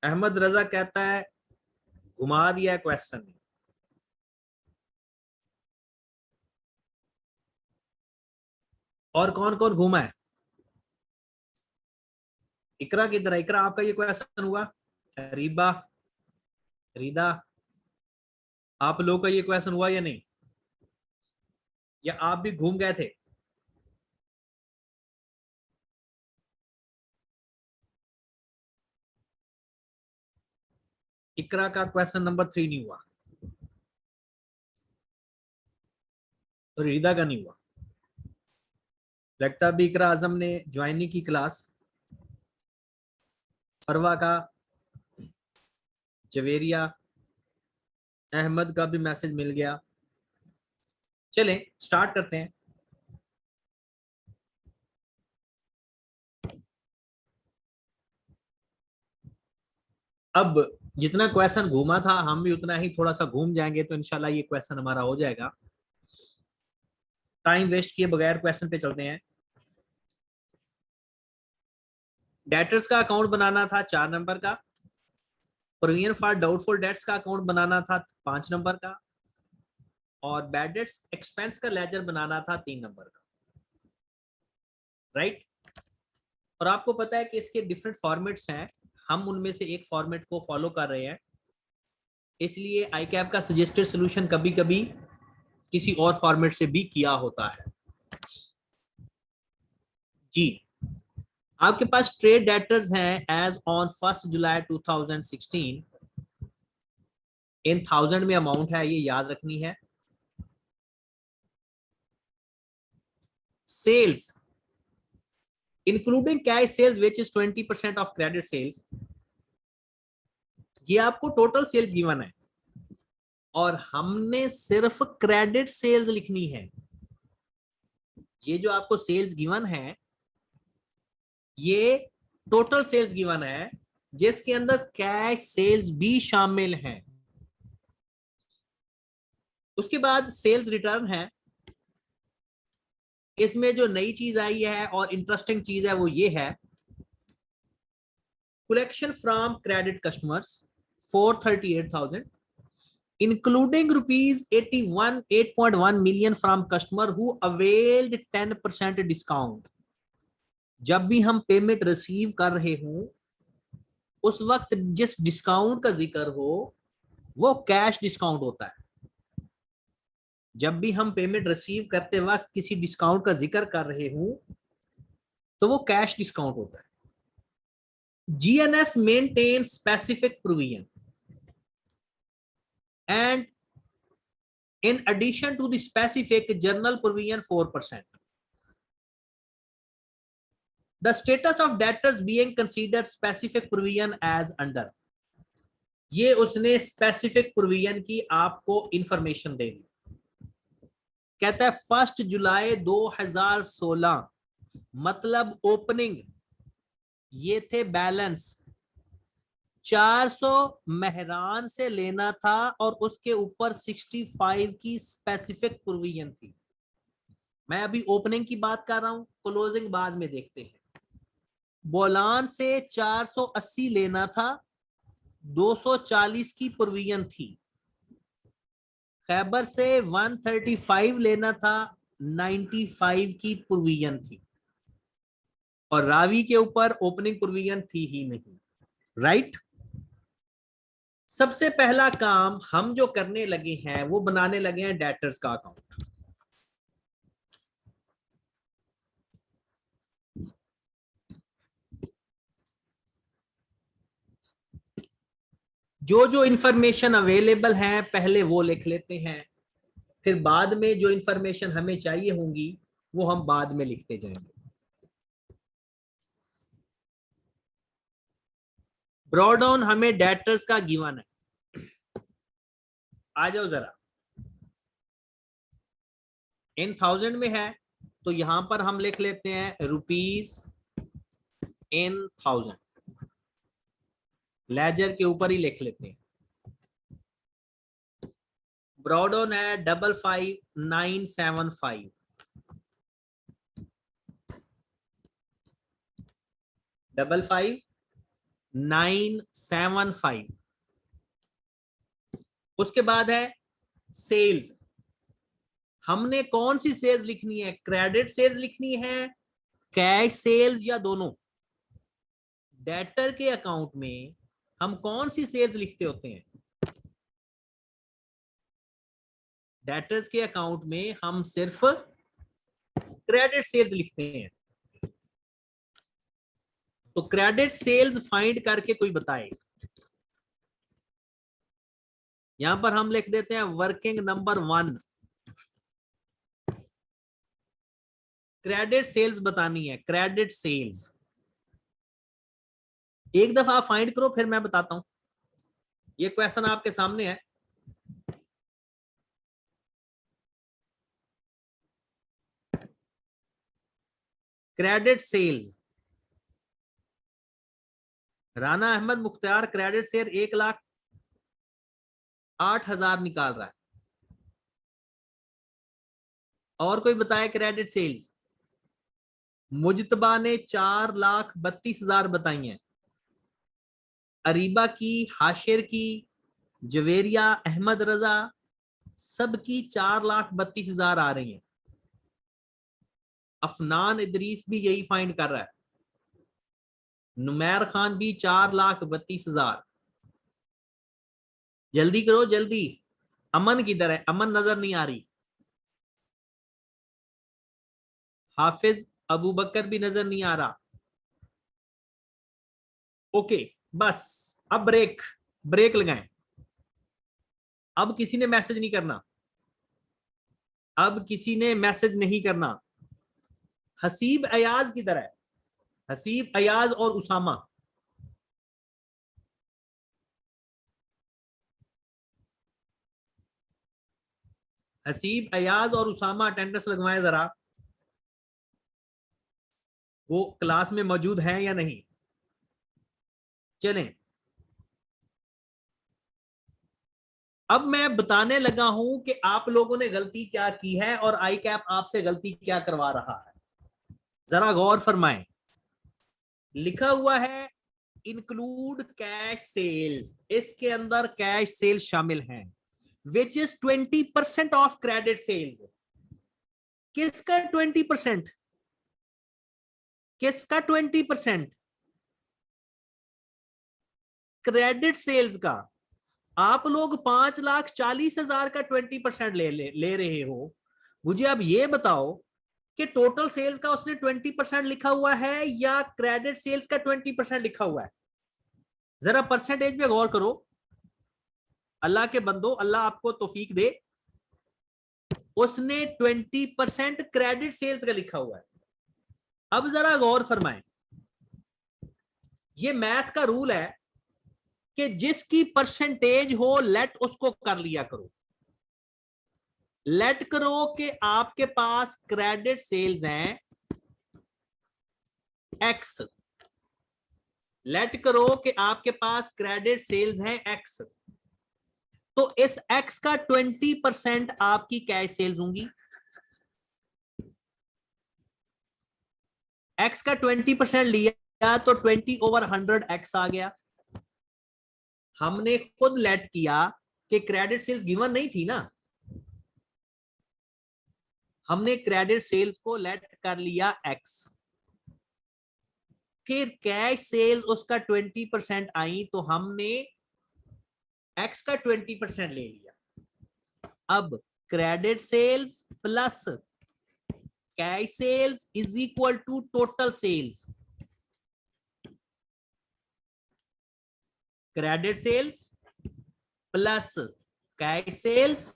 अहमद रजा कहता है घुमा दिया है क्वेश्चन ने। और कौन कौन घूमा है? इकरा किधर है? इकरा आपका ये क्वेश्चन हुआ? रीबा, रीदा, आप लोग का ये क्वेश्चन हुआ या नहीं? या आप भी घूम गए थे? इकरा का क्वेश्चन नंबर 3 नहीं हुआ, तो रीदा का नहीं हुआ। लगता भी इकरा आजम ने ज्वाइन नहीं की क्लास। फरवा का, जवेरिया, अहमद का भी मैसेज मिल गया। चलें स्टार्ट करते हैं। अब जितना क्वेश्चन घूमा था हम भी उतना ही थोड़ा सा घूम जाएंगे, तो इंशाल्लाह ये क्वेश्चन हमारा हो जाएगा। टाइम वेस्ट किए बगैर क्वेश्चन पे चलते हैं। डेटर्स का अकाउंट बनाना था 4 नंबर का। प्रोविजन फॉर डाउटफुल डेट्स का अकाउंट बनाना था 5 नंबर का। और बैड डेट्स एक्सपेंस का लेजर बनाना था 3 नंबर का। राइट। और आपको पता है कि इसके डिफरेंट फॉर्मेट्स हैं, हम उनमें से एक फॉर्मेट को फॉलो कर रहे हैं, इसलिए आई कैप का सजेस्टेड सोल्यूशन कभी कभी किसी और फॉर्मेट से भी किया होता है। जी, आपके पास ट्रेड डेटर्स हैं एज ऑन 1 जुलाई 2016 इन 1000 में अमाउंट है, ये याद रखनी है। Sales including cash sales which is 20% of credit sales, ये आपको टोटल सेल्स गिवन है और हमने सिर्फ क्रेडिट सेल्स लिखनी है। ये जो आपको सेल्स गिवन है ये टोटल सेल्स गिवन है जिसके अंदर कैश सेल्स भी शामिल हैं। उसके बाद सेल्स रिटर्न है। इसमें जो नई चीज आई है और इंटरेस्टिंग चीज है वो ये है, collection from credit customers 438,000 including rupees 8.1 million from customer who availed 10% discount। जब भी हम पेमेंट रिसीव कर रहे हूं उस वक्त जिस डिस्काउंट का जिक्र हो वो कैश डिस्काउंट होता है। जब भी हम पेमेंट रिसीव करते वक्त किसी डिस्काउंट का जिक्र कर रहे हूं तो वो कैश डिस्काउंट होता है। GNS maintains specific provision and in addition to the specific general provision 4%. The status of debtors being considered specific provision as under। ये उसने स्पेसिफिक प्रोविजन की आपको इंफॉर्मेशन दे दी। कहता है 1 जुलाई 2016 मतलब ओपनिंग ये थे बैलेंस 400 मेहरान से लेना था और उसके ऊपर 65 की स्पेसिफिक प्रोविजन थी। मैं अभी ओपनिंग की बात कर रहा हूं, क्लोजिंग बाद में देखते हैं। बोलान से 480 लेना था, 240 की प्रोविजन थी। खैबर से 135 लेना था, 95 की प्रोविजन थी। और रावी के ऊपर ओपनिंग प्रोविजन थी ही नहीं। राइट। सबसे पहला काम हम जो करने लगे हैं वो बनाने लगे हैं डेटर्स का अकाउंट। जो जो इंफॉर्मेशन अवेलेबल है पहले वो लिख लेते हैं, फिर बाद में जो इंफॉर्मेशन हमें चाहिए होंगी वो हम बाद में लिखते जाएंगे। ब्रॉडाउन हमें डेटर्स का गिवन है। आ जाओ जरा, इन 1000 में है तो यहां पर हम लिख लेते हैं रुपीज इन 1000, लेजर के ऊपर ही लिख लेते हैं। ब्रॉडाउन है 55975, 975। उसके बाद है सेल्स। हमने कौन सी सेल्स लिखनी है? क्रेडिट सेल्स लिखनी है, कैश सेल्स, या दोनों? डेटर के अकाउंट में हम कौन सी सेल्स लिखते होते हैं? डेटर्स के अकाउंट में हम सिर्फ क्रेडिट सेल्स लिखते हैं। तो क्रेडिट सेल्स फाइंड करके कोई बताए। यहां पर हम लिख देते हैं वर्किंग नंबर 1, क्रेडिट सेल्स बतानी है, क्रेडिट सेल्स। एक दफा फाइंड करो, फिर मैं बताता हूं। ये क्वेश्चन आपके सामने है। Credit sales, Rana Ahmed Mukhtar credit sale 1,08,000 निकाल रहा है। और कोई बताए क्रेडिट सेल्स? मुजतबा ने 4,32,000 बताई हैं। अरीबा की, हाशिर की, जवेरिया, अहमद रजा, सबकी 4,32,000 आ रही हैं। अफनान इदरीस भी यही फाइंड कर रहा है। नुमैर खान भी 4,32,000। जल्दी करो जल्दी। अमन किधर है? अमन नजर नहीं आ रही। हाफिज अबू बकर भी नजर नहीं आ रहा। ओके, बस अब ब्रेक, ब्रेक लगाएं। अब किसी ने मैसेज नहीं करना, अब किसी ने मैसेज नहीं करना। हसीब अयाज किधर है? हसीब अयाज और उसामा। हसीब अयाज और उसामा अटेंडेंस लगवाएं जरा। वो क्लास में मौजूद हैं या नहीं? चलें, अब मैं बताने लगा हूं कि आप लोगों ने गलती क्या की है और आई कैप आपसे गलती क्या करवा रहा है। जरा गौर फरमाएं। लिखा हुआ है इंक्लूड कैश सेल्स, इसके अंदर कैश सेल्स शामिल हैं, which is 20% of credit sales. किसका 20%? किसका 20%? क्रेडिट सेल्स का। आप लोग 5,40,000 का 20% ले रहे हो। मुझे अब ये बताओ कि टोटल सेल्स का उसने 20% लिखा हुआ है या क्रेडिट सेल्स का 20% लिखा हुआ है? जरा परसेंटेज पे गौर करो। अल्लाह के बंदो, अल्लाह आपको तौफीक दे। उसने 20% क्रेडिट सेल्स का लिखा हुआ है। अब जरा गौर फरमाएं, ये मैथ का रूल है कि जिसकी परसेंटेज हो लेट उसको कर लिया करो। लेट करो कि आपके पास क्रेडिट सेल्स हैं एक्स। लेट करो कि आपके पास क्रेडिट सेल्स हैं एक्स। तो इस एक्स का 20% आपकी कैश सेल्स होंगी। एक्स का 20% लिया तो 20/100 एक्स आ गया। हमने खुद लेट किया कि क्रेडिट सेल्स गिवन नहीं थी ना, हमने क्रेडिट सेल्स को लेट कर लिया एक्स। फिर कैश सेल्स उसका 20% आई तो हमने एक्स का 20% ले लिया। अब credit sales plus cash sales is equal to total sales. Credit sales plus cash sales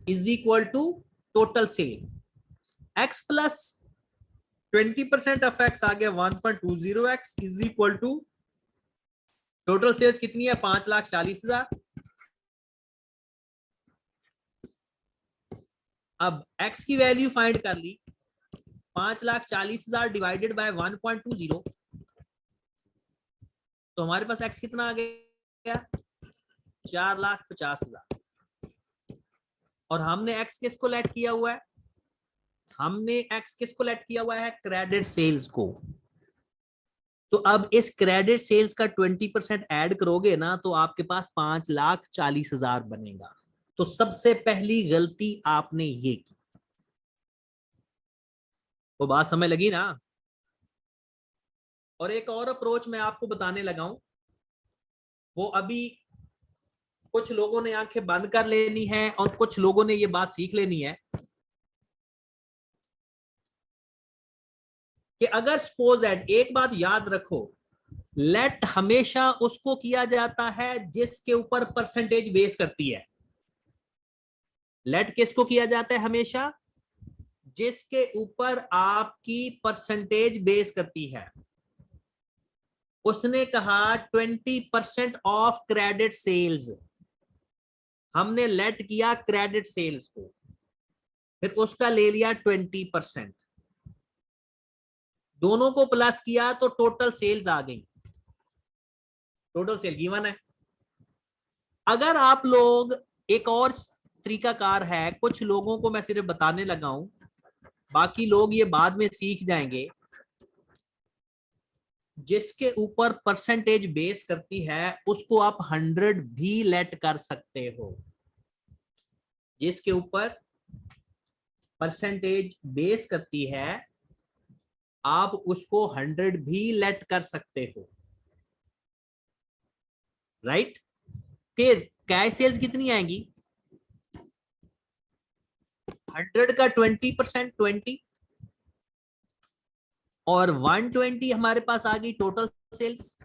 is equal to total sale. X plus 20% of x आ गया 1.20x is equal to total sales कितनी है? 5,40,000। अब x की value find कर ली। 5,40,000 divided by 1.20, तो हमारे पास x कितना आ गया? 4,50,000। और हमने x किसको लेट किया हुआ है? हमने x किसको लेट किया हुआ है? क्रेडिट सेल्स को। तो अब इस क्रेडिट सेल्स का 20% ऐड करोगे ना तो आपके पास 5,40,000 बनेगा। तो सबसे पहली गलती आपने ये की। वो बात समझ लगी ना। और एक और अप्रोच मैं आपको बताने लगा हूं, वो अभी कुछ लोगों ने आंखें बंद कर लेनी है और कुछ लोगों ने ये बात सीख लेनी है कि अगर सपोज एट, एक बात याद रखो, लेट हमेशा उसको किया जाता है जिसके ऊपर परसेंटेज बेस करती है। लेट किसको किया जाता है हमेशा? जिसके ऊपर आपकी परसेंटेज बेस करती है। उसने कहा 20% ऑफ क्रेडिट सेल्स, हमने लेट किया क्रेडिट सेल्स को, फिर उसका ले लिया 20%, दोनों को प्लस किया तो टोटल सेल्स आ गई। टोटल सेल गिवन है। अगर आप लोग, एक और तरीकाकार है, कुछ लोगों को मैं सिर्फ बताने लगा हूं, बाकी लोग ये बाद में सीख जाएंगे। जिसके ऊपर परसेंटेज बेस करती है उसको आप 100 भी लेट कर सकते हो। जिसके ऊपर परसेंटेज बेस करती है आप उसको 100 भी लेट कर सकते हो, राइट। फिर कैश सेल्स कितनी आएंगी? 100 का 20%, 20, और 120 हमारे पास आ गई टोटल सेल्स।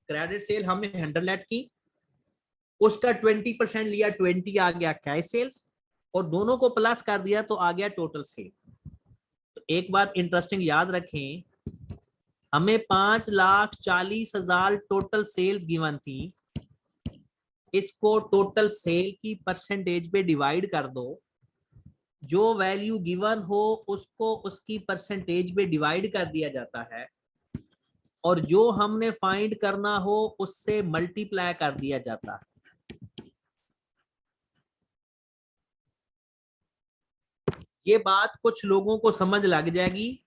क्रेडिट सेल हमने 100 लेट की, उसका 20% लिया, 20 आ गया कैश सेल्स, और दोनों को प्लस कर दिया तो आ गया टोटल सेल। तो एक बात इंटरेस्टिंग याद रखें, हमें 5,40,000 टोटल सेल्स गिवन थी। इसको टोटल सेल की परसेंटेज पे डिवाइड कर दो, जो वैल्यू गिवन हो उसको उसकी परसेंटेज पे डिवाइड कर दिया जाता है, और जो हमने फाइंड करना हो उससे मल्टीप्लाई कर दिया जाता है। ये बात कुछ लोगों को समझ लग जाएगी,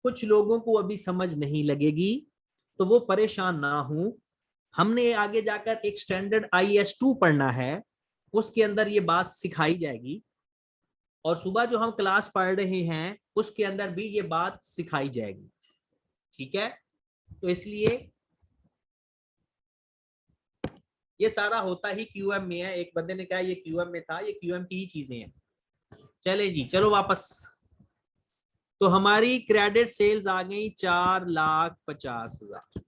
कुछ लोगों को अभी समझ नहीं लगेगी, तो वो परेशान ना हो। हमने आगे जाकर एक स्टैंडर्ड IS2 पढ़ना है, उसके अंदर ये बात सिखाई जाएगी, और सुबह जो हम क्लास पढ़ रहे हैं उसके अंदर भी ये बात सिखाई जाएगी, ठीक है। तो इसलिए ये सारा होता ही QM में है। एक बंदे ने कहा ये QM में था, ये QM की ही चीजें हैं। चले जी, चलो वापस। तो हमारी क्रेडिट सेल्स आ गई 4,50,000।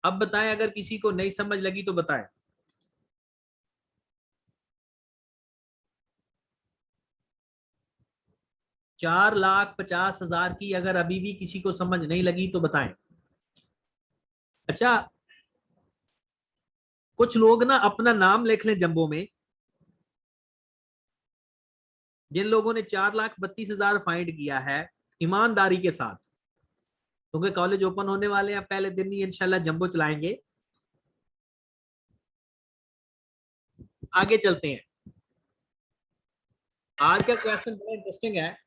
अब बताएं, अगर किसी को नहीं समझ लगी तो बताएं। 4,50,000 की अगर अभी भी किसी को समझ नहीं लगी तो बताएं। अच्छा, कुछ लोग ना अपना नाम लिख लें जंबो में। जिन लोगों ने 4,32,000 फाइंड किया है ईमानदारी के साथ, क्योंकि कॉलेज ओपन होने वाले हैं, पहले दिन ही इंशाल्लाह जंबो चलाएंगे। आगे चलते हैं। आज का क्वेश्चन बड़ा इंटरेस्टिंग है।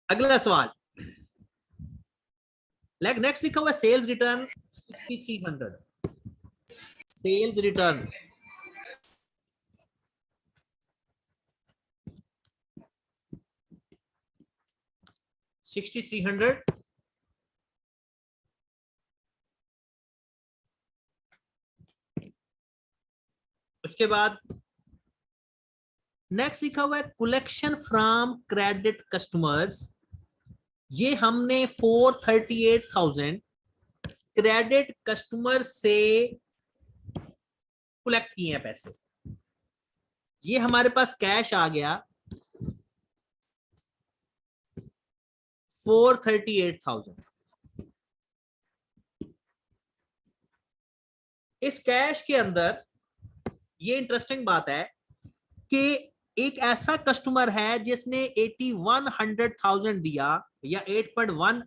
अगला सवाल, नेक्स्ट लिखा हुआ सेल्स रिटर्न 6,300। Sales return 6,300। उसके बाद नेक्स्ट लिखा हुआ है कलेक्शन फ्रॉम क्रेडिट कस्टमर्स। ये हमने 438,000 क्रेडिट कस्टमर से कलेक्ट किए हैं पैसे। ये हमारे पास कैश आ गया 438,000। इस कैश के अंदर ये इंटरेस्टिंग बात है कि एक ऐसा कस्टमर है जिसने 81,100,000 दिया या 8.1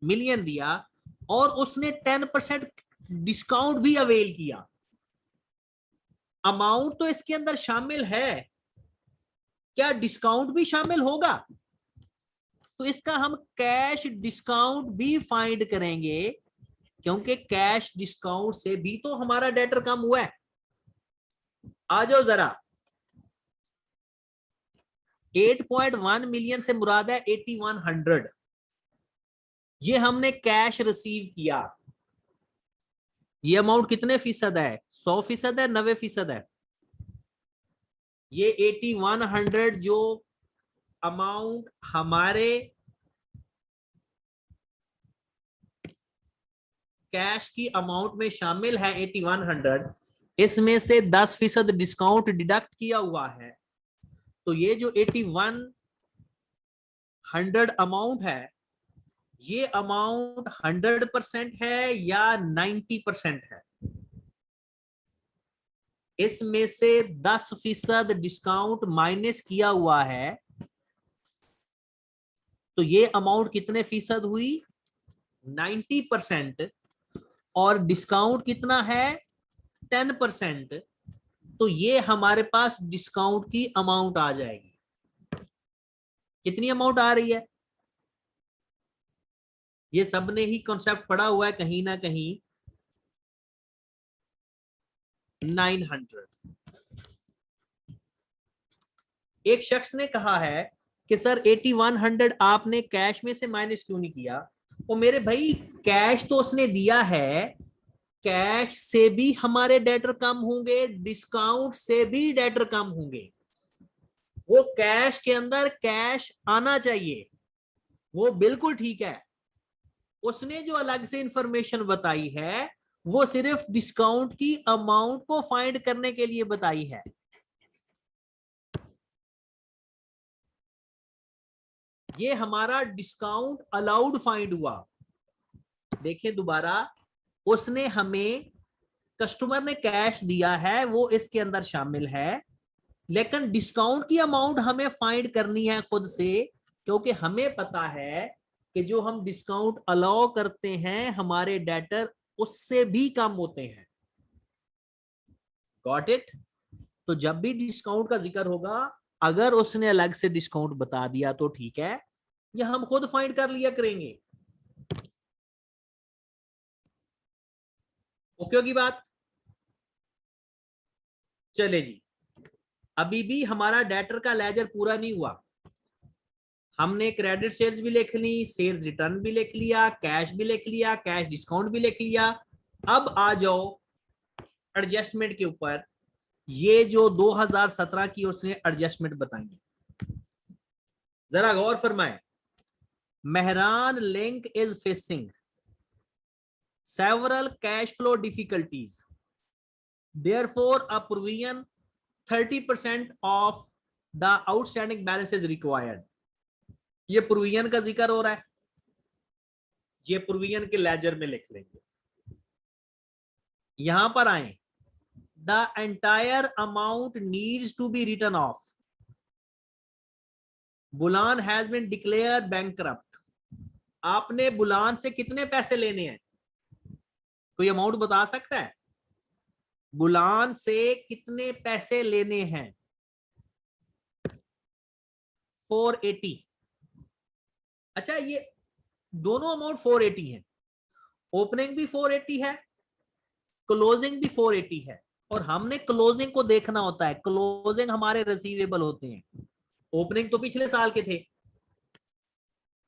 मिलियन दिया, और उसने 10% डिस्काउंट भी अवेल किया। अमाउंट तो इसके अंदर शामिल है, क्या डिस्काउंट भी शामिल होगा? तो इसका हम कैश डिस्काउंट भी फाइंड करेंगे, क्योंकि कैश डिस्काउंट से भी तो हमारा डेटर कम हुआ है। आ जाओ जरा, 8.1 मिलियन से मुराद है 8100। ये हमने कैश रिसीव किया। ये अमाउंट कितने फीसद है? 100% है, 90% है? ये 8100 जो अमाउंट हमारे कैश की अमाउंट में शामिल है 8100, इसमें से 10% डिस्काउंट डिडक्ट किया हुआ है। तो ये जो 8100 अमाउंट है, ये अमाउंट 100% है या 90% है? इसमें से 10% डिस्काउंट माइनस किया हुआ है, तो ये अमाउंट कितने फीसद हुई? 90%। और डिस्काउंट कितना है? 10%। तो ये हमारे पास डिस्काउंट की अमाउंट आ जाएगी। कितनी अमाउंट आ रही है? ये सबने ही कॉन्सेप्ट पढ़ा हुआ है कहीं ना कहीं, 900। एक शख्स ने कहा है कि सर 8100 आपने कैश में से माइनस क्यों नहीं किया? वो मेरे भाई, कैश तो उसने दिया है, कैश से भी हमारे डेटर कम होंगे, डिस्काउंट से भी डेटर कम होंगे। वो कैश के अंदर कैश आना चाहिए, वो बिल्कुल ठीक है। उसने जो अलग से इंफॉर्मेशन बताई है, वो सिर्फ डिस्काउंट की अमाउंट को फाइंड करने के लिए बताई है। ये हमारा डिस्काउंट अलाउड फाइंड हुआ। देखें दोबारा, उसने हमें, कस्टमर ने कैश दिया है, वो इसके अंदर शामिल है, लेकिन डिस्काउंट की अमाउंट हमें फाइंड करनी है खुद से, क्योंकि हमें पता है कि जो हम डिस्काउंट अलाउ करते हैं हमारे डेटर उससे भी कम होते हैं। Got it? तो जब भी डिस्काउंट का जिक्र होगा, अगर उसने अलग से डिस्काउंट बता दिया तो ठीक है, या हम खुद फाइंड कर लिया करेंगे। ओके होगी बात? चले जी, अभी भी हमारा डेटर का लेजर पूरा नहीं हुआ। हमने क्रेडिट सेल्स भी लिख ली, सेल्स रिटर्न भी लिख लिया, कैश भी लिख लिया, कैश डिस्काउंट भी लिख लिया। अब आ जाओ एडजस्टमेंट के ऊपर। ये जो 2017 की उसने एडजस्टमेंट बताई, जरा गौर फरमाएं। Mehran link is facing several cash flow difficulties, therefore a provision 30% of the outstanding balance is required। ये प्रोविजन का जिक्र हो रहा है, ये प्रोविजन के लेजर में लिख लेंगे। यहां पर आए, the entire amount needs to be written off, Bulan has been declared bankrupt. आपने बुलान से कितने पैसे लेने हैं? कोई अमाउंट बता सकता है? बुलान से कितने पैसे लेने हैं? 480। अच्छा, ये दोनों अमाउंट 480 है, ओपनिंग भी 480 है, क्लोजिंग भी 480 है। और हमने क्लोजिंग को देखना होता है, क्लोजिंग हमारे रिसीवेबल होते हैं, ओपनिंग तो पिछले साल के थे।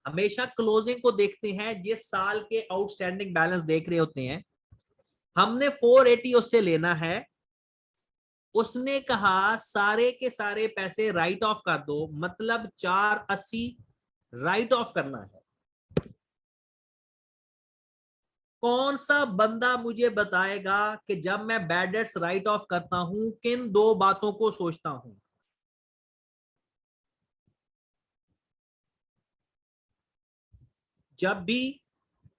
हमेशा क्लोजिंग को देखते हैं, जिस साल के आउटस्टैंडिंग बैलेंस देख रहे होते हैं। हमने 480 उससे लेना है। उसने कहा सारे के सारे पैसे राइट ऑफ कर दो, मतलब 480 राइट ऑफ करना है। कौन सा बंदा मुझे बताएगा कि जब मैं बैड डेट्स राइट ऑफ करता हूं किन दो बातों को सोचता हूं? जब भी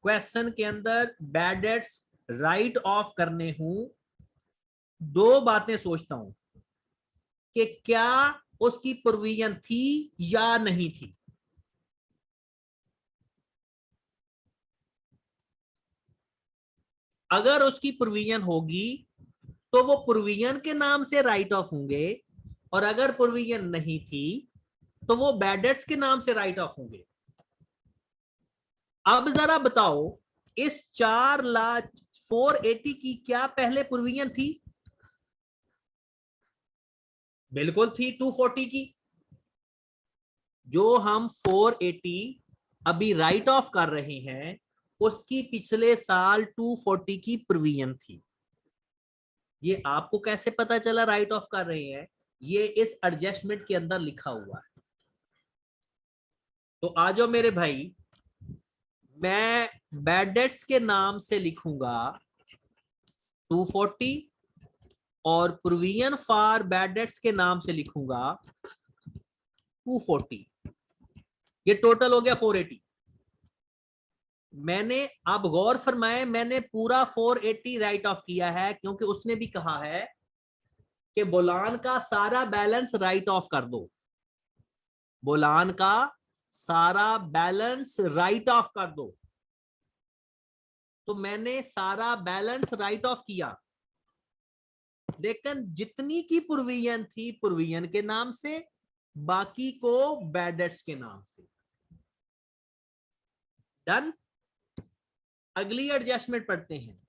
क्वेश्चन के अंदर बैड डेट्स राइट ऑफ करने हूं, दो बातें सोचता हूं कि क्या उसकी प्रोविजन थी या नहीं थी। अगर उसकी प्रोविजन होगी तो वो प्रोविजन के नाम से राइट ऑफ होंगे, और अगर प्रोविजन नहीं थी तो वो बैड डेट्स के नाम से राइट ऑफ होंगे। अब जरा बताओ, इस 4,04,80 की क्या पहले प्रोविजन थी? बिल्कुल थी, 240 की। जो हम 480 अभी राइट ऑफ कर रहे हैं उसकी पिछले साल 240 की प्रोविजन थी। ये आपको कैसे पता चला राइट ऑफ कर रहे हैं? ये इस एडजस्टमेंट के अंदर लिखा हुआ है। तो आ जाओ मेरे भाई, मैं बैड डेट्स के नाम से लिखूंगा 240 और प्रोविजन फॉर बैड डेट्स के नाम से लिखूंगा 240। ये टोटल हो गया 480। मैंने, अब गौर फरमाए, मैंने पूरा 480 राइट ऑफ किया है क्योंकि उसने भी कहा है कि बोलान का सारा बैलेंस राइट ऑफ कर दो। बोलान का सारा बैलेंस राइट ऑफ कर दो। तो मैंने सारा बैलेंस राइट ऑफ किया, लेकिन जितनी की प्रोविजन थी प्रोविजन के नाम से, बाकी को बैड डेट्स के नाम से। डन। अगली एडजस्टमेंट पढ़ते हैं।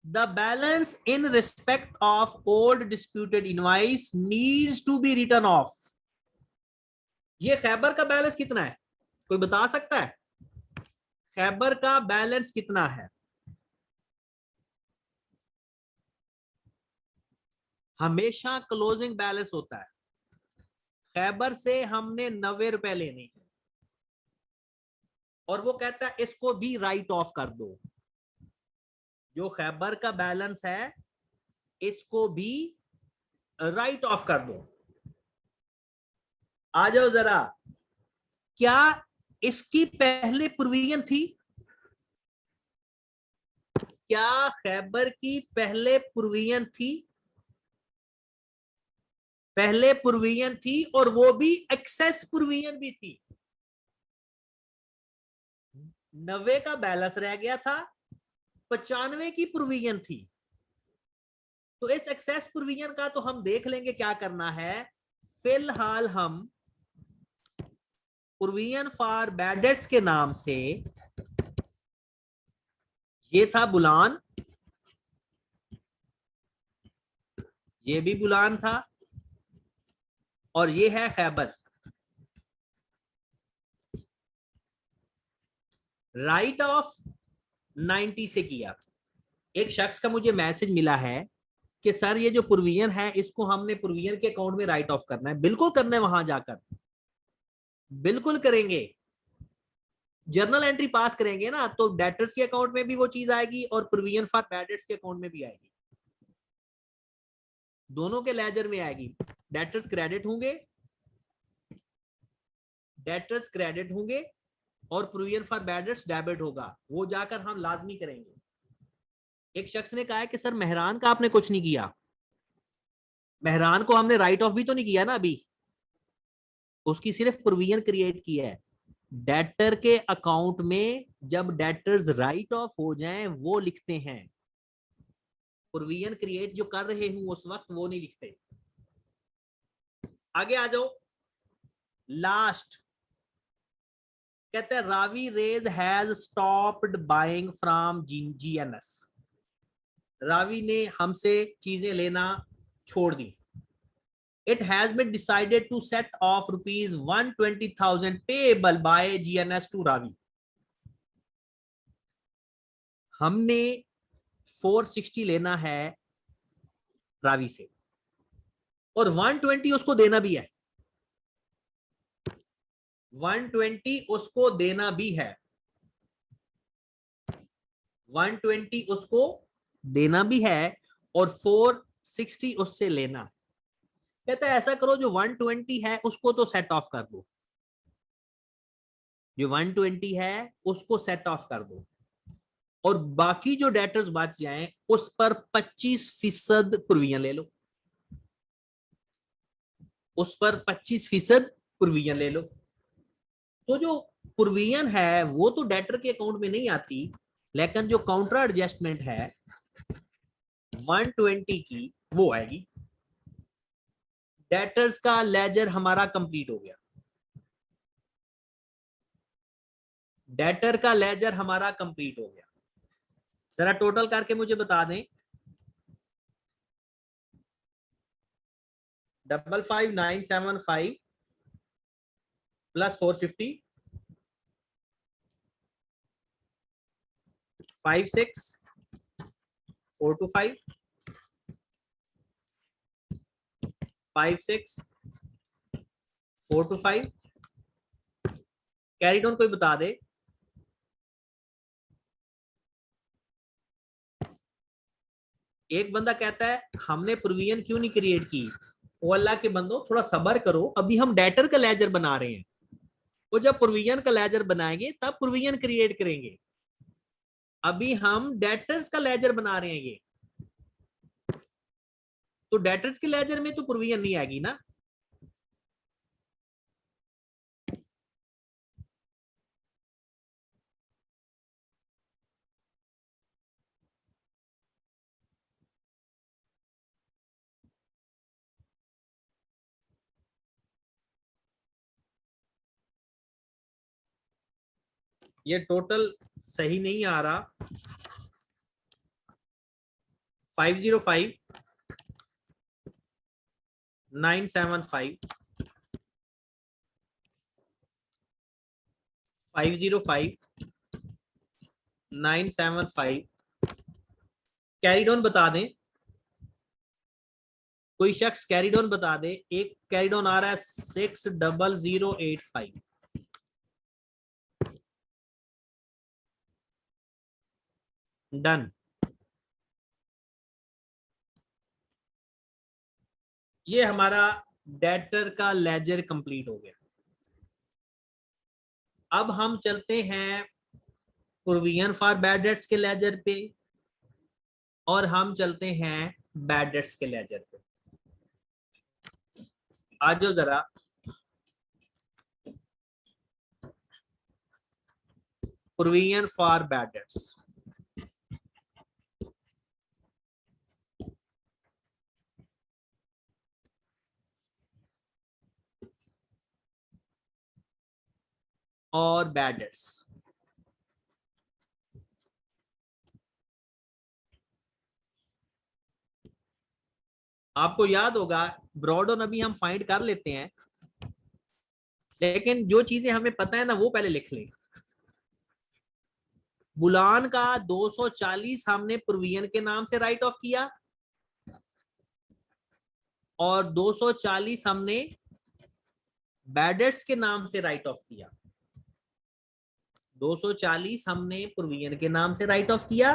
The balance in respect of old disputed invoice needs to be written off. ये खैबर का बैलेंस कितना है? कोई बता सकता है? खैबर का बैलेंस कितना है? हमेशा क्लोजिंग बैलेंस होता है। खैबर से हमने 90 रुपए लेने हैं और वो कहता है इसको भी राइट ऑफ कर दो। जो खैबर का बैलेंस है इसको भी राइट ऑफ कर दो। आ जाओ जरा, क्या इसकी पहले प्रोविजन थी? क्या खैबर की पहले प्रोविजन थी? पहले प्रोविजन थी और वो भी एक्सेस प्रोविजन भी थी। 90 का बैलेंस रह गया था, 95 की प्रोविजन थी। तो इस एक्सेस प्रोविजन का तो हम देख लेंगे क्या करना है। फिलहाल हम प्रोविजन फॉर बैड डेट्स के नाम से, ये था बुलान, ये भी बुलान था, और ये है खैबर। राइट ऑफ 90 से किया। एक शख्स का मुझे मैसेज मिला है कि सर ये जो प्रोविजन है इसको हमने प्रोविजन के अकाउंट में राइट ऑफ करना है। बिल्कुल करना है, वहां जाकर बिल्कुल करेंगे। जर्नल एंट्री पास करेंगे ना तो डेटर्स के अकाउंट में भी वो चीज आएगी और प्रोविजन फॉर बैड डेट्स के अकाउंट में भी आएगी, दोनों के लेजर में आएगी। डेटर्स क्रेडिट होंगे, डेटर्स क्रेडिट होंगे और provision for bad dates debit होगा। वो जाकर हम लाजमी करेंगे। एक शख्स ने कहा है कि सर मेहरान का आपने कुछ नहीं किया। मेहरान को हमने राइट ऑफ भी तो नहीं किया ना अभी, उसकी सिर्फ प्रोविजन क्रिएट की है। डेटर के अकाउंट में जब डेटर्स राइट ऑफ हो जाएं वो लिखते हैं, प्रोविजन क्रिएट जो कर रहे हूं उस वक्त वो नहीं लिखते। आगे आ जाओ। लास्ट कहते हैं Ravi rays has stopped buying from GNS. Ravi ने हमसे चीजें लेना छोड़ दी। It has been decided to set off rupees 120,000 payable by GNS to Ravi. हमने 460 लेना है रावी से और 120 उसको देना भी है। 120 उसको देना भी है, 120 उसको देना भी है और 460 उससे लेना है। कहता है ऐसा करो, जो 120 है उसको तो सेट ऑफ कर दो, जो 120 है उसको सेट ऑफ कर दो और बाकी जो डेटर्स बच जाएं उस पर 25% प्रोविजन ले लो, उस पर 25% प्रोविजन ले लो। तो जो प्रोविजन है वो तो डेटर के अकाउंट में नहीं आती, लेकिन जो काउंटर एडजस्टमेंट है 120 की वो आएगी। डेटर्स का लेजर हमारा कंप्लीट हो गया, डेटर का लेजर हमारा कंप्लीट हो गया। जरा टोटल करके मुझे बता दें। 55975 प्लस 450 56425 56425 कैरी डाउन कोई बता दे। एक बंदा कहता है हमने प्रोविजन क्यों नहीं क्रिएट की। ओ अल्लाह के बंदो थोड़ा सब्र करो, अभी हम डेटर का लेजर बना रहे हैं, वो जब प्रोविजन का लेजर बनाएंगे तब प्रोविजन क्रिएट करेंगे। अभी हम डेटर्स का लेजर बना रहे हैं ये, तो डेटर्स के लेजर में तो प्रोविजन नहीं आएगी ना। ये टोटल सही नहीं आ रहा। 505 975 505 975 कैरी डाउन बता दें। कोई शख्स कैरी डाउन बता दे। एक कैरी डाउन आ रहा है 60085। डन। ये हमारा डेटर का लेजर कंप्लीट हो गया। अब हम चलते हैं प्रोविजन फॉर बैड डेट्स के लेजर पे, और हम चलते हैं बैड डेट्स के लेजर पे। आ जाओ जरा। प्रोविजन फॉर बैड डेट्स, और बैड डेट्स। आपको याद होगा ब्रॉड ऑन अभी हम फाइंड कर लेते हैं, लेकिन जो चीजें हमें पता है ना वो पहले लिख लें। बुलान का 240 हमने प्रोविजन के नाम से राइट ऑफ किया, और 240 हमने बैड डेट्स के नाम से राइट ऑफ किया। 240 हमने प्रोविजन के नाम से राइट ऑफ किया,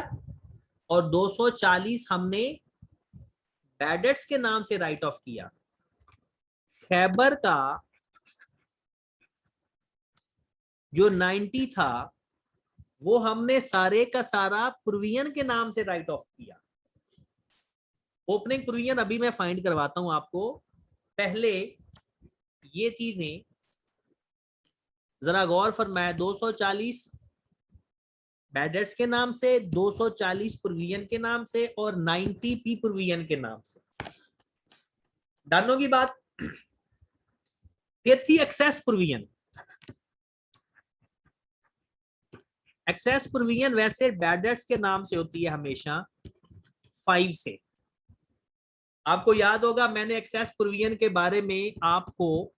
और 240 हमने बैड डेट्स के नाम से राइट ऑफ किया। खैबर का जो 90 था वो हमने सारे का सारा प्रोविजन के नाम से राइट ऑफ किया। ओपनिंग प्रोविजन अभी मैं फाइंड करवाता हूं आपको। पहले ये चीजें जरा गौर फरमाए। 240 बैड डेट्स के नाम से, 240 प्रोविजन के नाम से, और 90 पी प्रोविजन के नाम से। डन होगी बात। फिर थी एक्सेस प्रोविजन। एक्सेस प्रोविजन वैसे बैड डेट्स के नाम से होती है हमेशा 5 से। आपको याद होगा मैंने एक्सेस प्रोविजन के बारे में आपको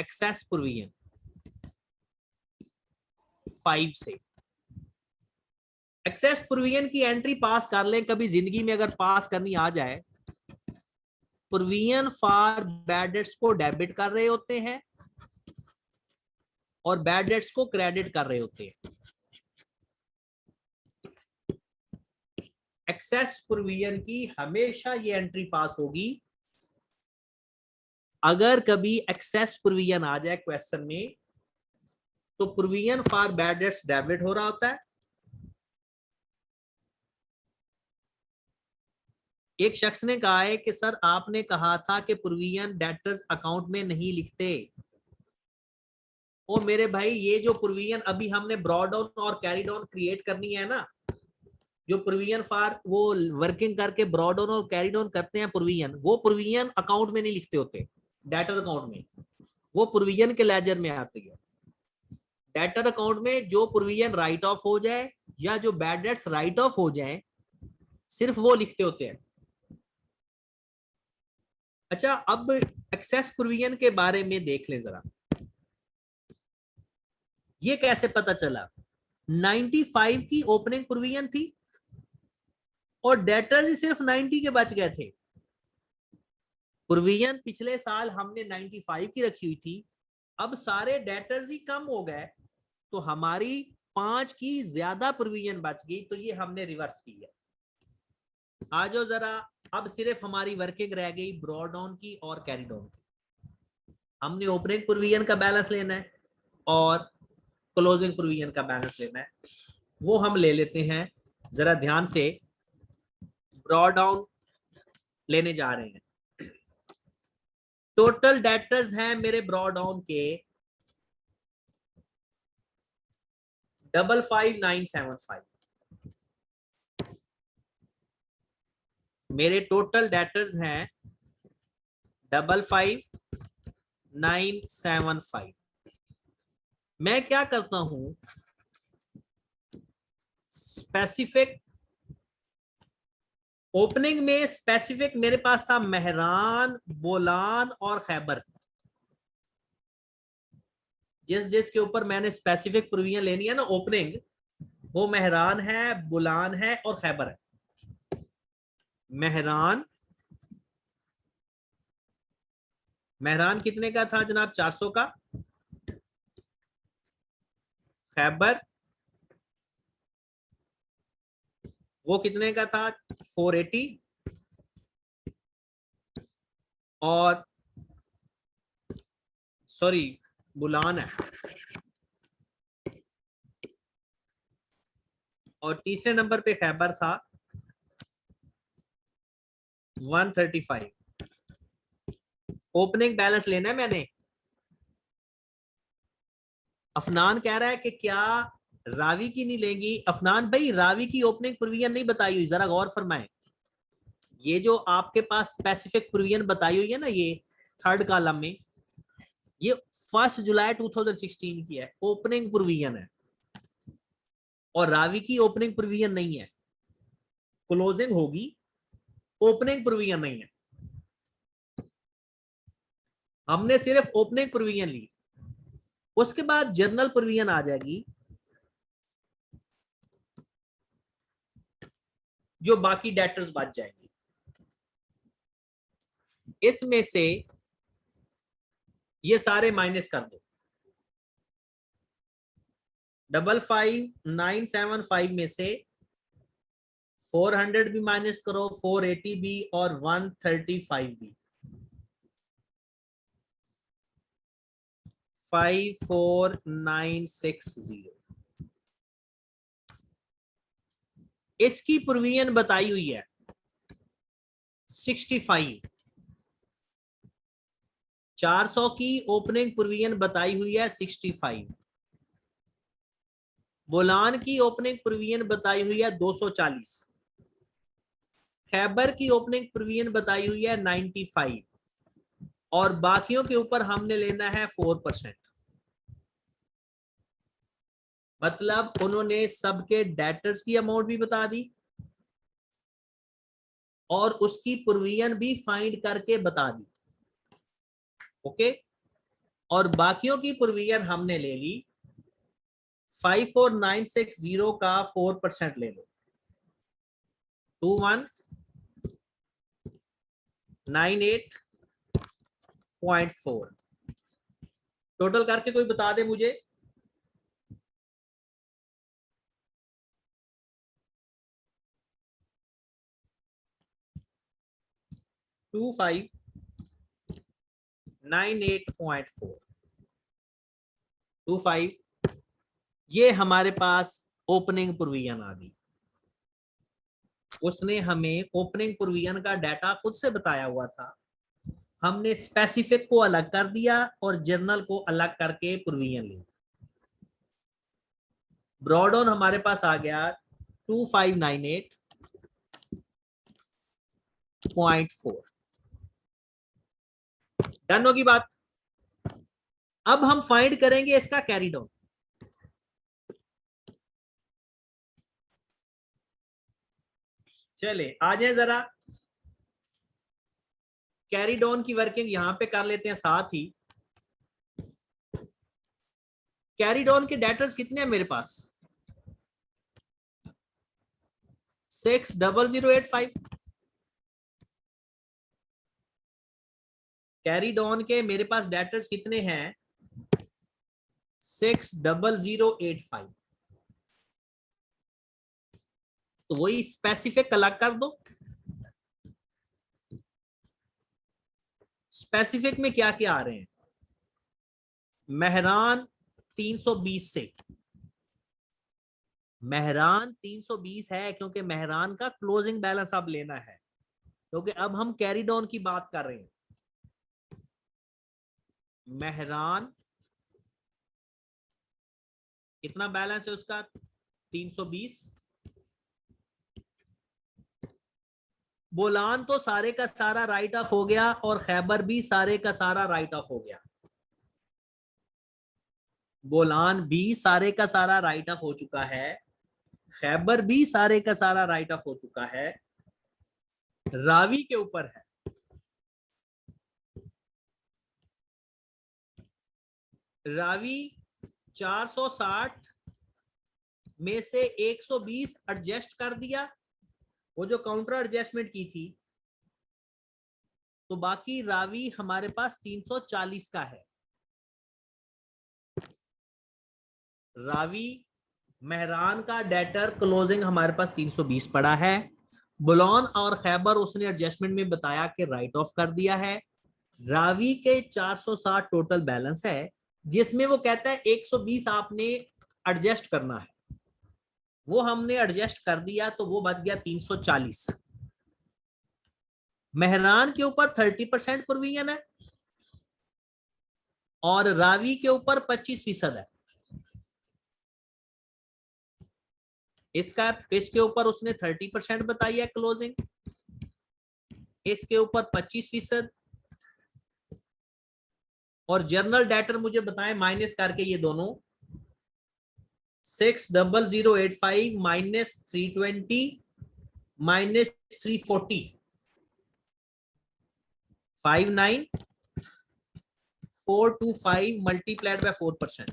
एक्सेस प्रोविजन 5 से। एक्सेस प्रोविजन की एंट्री पास कर लें कभी जिंदगी में, अगर पास करनी आ जाए। प्रोविजन फॉर बैड डेट्स को डेबिट कर रहे होते हैं और बैड डेट्स को क्रेडिट कर रहे होते हैं। एक्सेस प्रोविजन की हमेशा ये एंट्री पास होगी। अगर कभी एक्सेस प्रोविजन आ जाए क्वेश्चन में, तो provision for bad dates debit हो रहा होता है। एक शख्स ने कहा है कि सर आपने कहा था कि प्रोविजन डेटर्स अकाउंट में नहीं लिखते। ओ मेरे भाई, ये जो प्रोविजन अभी हमने ब्रॉड डाउन और कैरी डाउन क्रिएट करनी है ना, जो प्रोविजन फॉर वो वर्किंग करके ब्रॉड ऑन और कैरिड ऑन करते हैं प्रोविजन, वो प्रोविजन अकाउंट में नहीं लिखते होते, डेटर अकाउंट में, वो प्रोविजन के लेजर में आती है। डेटर अकाउंट में जो प्रोविजन राइट ऑफ हो जाए या जो बैड डेट्स राइट ऑफ हो जाए सिर्फ वो लिखते होते हैं। अच्छा, अब एक्सेस प्रोविजन के बारे में देख लें जरा, ये कैसे पता चला। 95 की ओपनिंग प्रोविजन थी और डेटर्स ही सिर्फ 90 के बच गए थे। प्रोविजन पिछले साल हमने 95 की रखी हुई थी, अब सारे डेटर्स ही कम हो गए तो हमारी 5 की ज्यादा प्रोविजन बच गई, तो ये हमने रिवर्स की है। आ जाओ जरा, अब सिर्फ हमारी वर्किंग रह गई ब्रॉड ऑन की और कैरिड ऑन की। हमने ओपनिंग प्रोविजन का बैलेंस लेना है और क्लोजिंग प्रोविजन का बैलेंस लेना है, वो हम ले लेते हैं। जरा ध्यान से, ब्रॉड डाउन लेने जा रहे हैं। टोटल डेटर्स हैं मेरे ब्रॉड डाउन के 55975। मेरे टोटल डेटर्स हैं 55975। मैं क्या करता हूं, स्पेसिफिक ओपनिंग में स्पेसिफिक मेरे पास था मेहरान, बोलान और खैबर। जिस जिसके ऊपर मैंने स्पेसिफिक प्रोविजन लेनी है ना ओपनिंग, वो मेहरान है, बुलान है और खैबर है। मेहरान कितने का था जनाब? 400 का। खैबर वो कितने का था? 480। और सॉरी, बुलान है। और तीसरे नंबर पे खैबर था 135। ओपनिंग बैलेंस लेना है मैंने। अफनान कह रहा है कि क्या रावी की नहीं लेंगी? अफनान भाई, रावी की ओपनिंग प्रोविजन नहीं बताई हुई, जरा गौर फरमाएं। ये जो आपके पास स्पेसिफिक प्रोविजन बताई हुई है ना, ये थर्ड कॉलम में, ये 1 जुलाई 2016 की है, ओपनिंग प्रोविजन है। और रावी की ओपनिंग प्रोविजन नहीं है, क्लोजिंग होगी, ओपनिंग प्रोविजन नहीं है। हमने सिर्फ ओपनिंग प्रोविजन ली, उसके बाद जर्नल प्रोविजन आ जाएगी, जो बाकी डेटर्स बच जाएंगे। इसमें से ये सारे माइनस कर दो। 55975 में से 400 भी माइनस करो, 480 भी और 135 भी। 54960। इसकी प्रोविजन बताई हुई है 65। 400 की ओपनिंग प्रोविजन बताई हुई है 65। बोलान की ओपनिंग प्रोविजन बताई हुई है 240। खैबर की ओपनिंग प्रोविजन बताई हुई है 95। और बाकियों के ऊपर हमने लेना है 4%। मतलब उन्होंने सबके डेटर्स की अमाउंट भी बता दी और उसकी प्रोविजन भी फाइंड करके बता दी। ओके, और बाकियों की प्रोविजन हमने ले ली। 54960 का 4% ले लो, 2198.4। टोटल करके कोई बता दे मुझे। 2598.4। 25 ये हमारे पास ओपनिंग प्रोविजन आ गई। उसने हमें ओपनिंग प्रोविजन का डाटा खुद से बताया हुआ था, हमने स्पेसिफिक को अलग कर दिया और जर्नल को अलग करके प्रोविजन ली। ब्रॉड ऑन हमारे पास आ गया 2598.4। डन होगी बात। अब हम फाइंड करेंगे इसका कैरी डाउन। चले आ जाए जरा, कैरी डाउन की वर्किंग यहां पे कर लेते हैं साथ ही। कैरी डाउन के डेटर्स कितने हैं मेरे पास? 60085। कैरी डाउन के मेरे पास डेटर्स कितने हैं? 60085। तो वही स्पेसिफिक अलग कर दो। स्पेसिफिक में क्या क्या आ रहे हैं? मेहरान 320 से, मेहरान 320 है क्योंकि मेहरान का क्लोजिंग बैलेंस अब लेना है, क्योंकि अब हम कैरी डाउन की बात कर रहे हैं। मेहरान कितना बैलेंस है उसका? 320। बोलान तो सारे का सारा राइट ऑफ हो गया और खैबर भी सारे का सारा राइट ऑफ हो गया। बोलान भी सारे का सारा राइट ऑफ हो चुका है, खैबर भी सारे का सारा राइट ऑफ हो चुका है। रावी के ऊपर है। रावी 460 में से 120 एडजस्ट कर दिया, वो जो काउंटर एडजस्टमेंट की थी, तो बाकी रावी हमारे पास 340 का है। रावी मेहरान का डेटर क्लोजिंग हमारे पास 320 पड़ा है। बुलॉन और खैबर उसने एडजस्टमेंट में बताया कि राइट ऑफ कर दिया है। रावी के 460 टोटल बैलेंस है, जिसमें वो कहता है 120 आपने एडजस्ट करना है, वो हमने एडजस्ट कर दिया तो वो बच गया 340। मेहरान के ऊपर 30% प्रोविजन है और रावी के ऊपर 25% है। इसका इसके ऊपर उसने 30% बताई है क्लोजिंग, इसके ऊपर 25%, और जर्नल डेटर मुझे बताएं माइनस करके ये दोनों। 60085 माइनस 320 माइनस 340, 59425 मल्टीप्लाइड बाय 4%।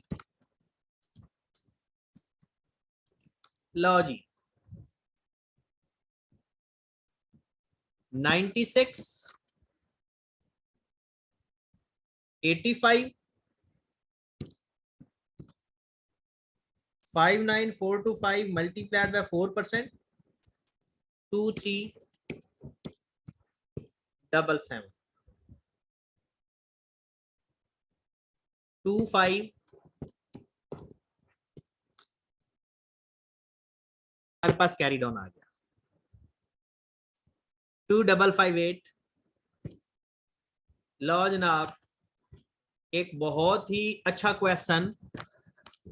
लो जी, 96 85 59425 मल्टीप्लाइड बाय 4%, 2377 25 हमारे पास कैरी डाउन आ गया। 2558। लो जनाब, एक बहुत ही अच्छा क्वेश्चन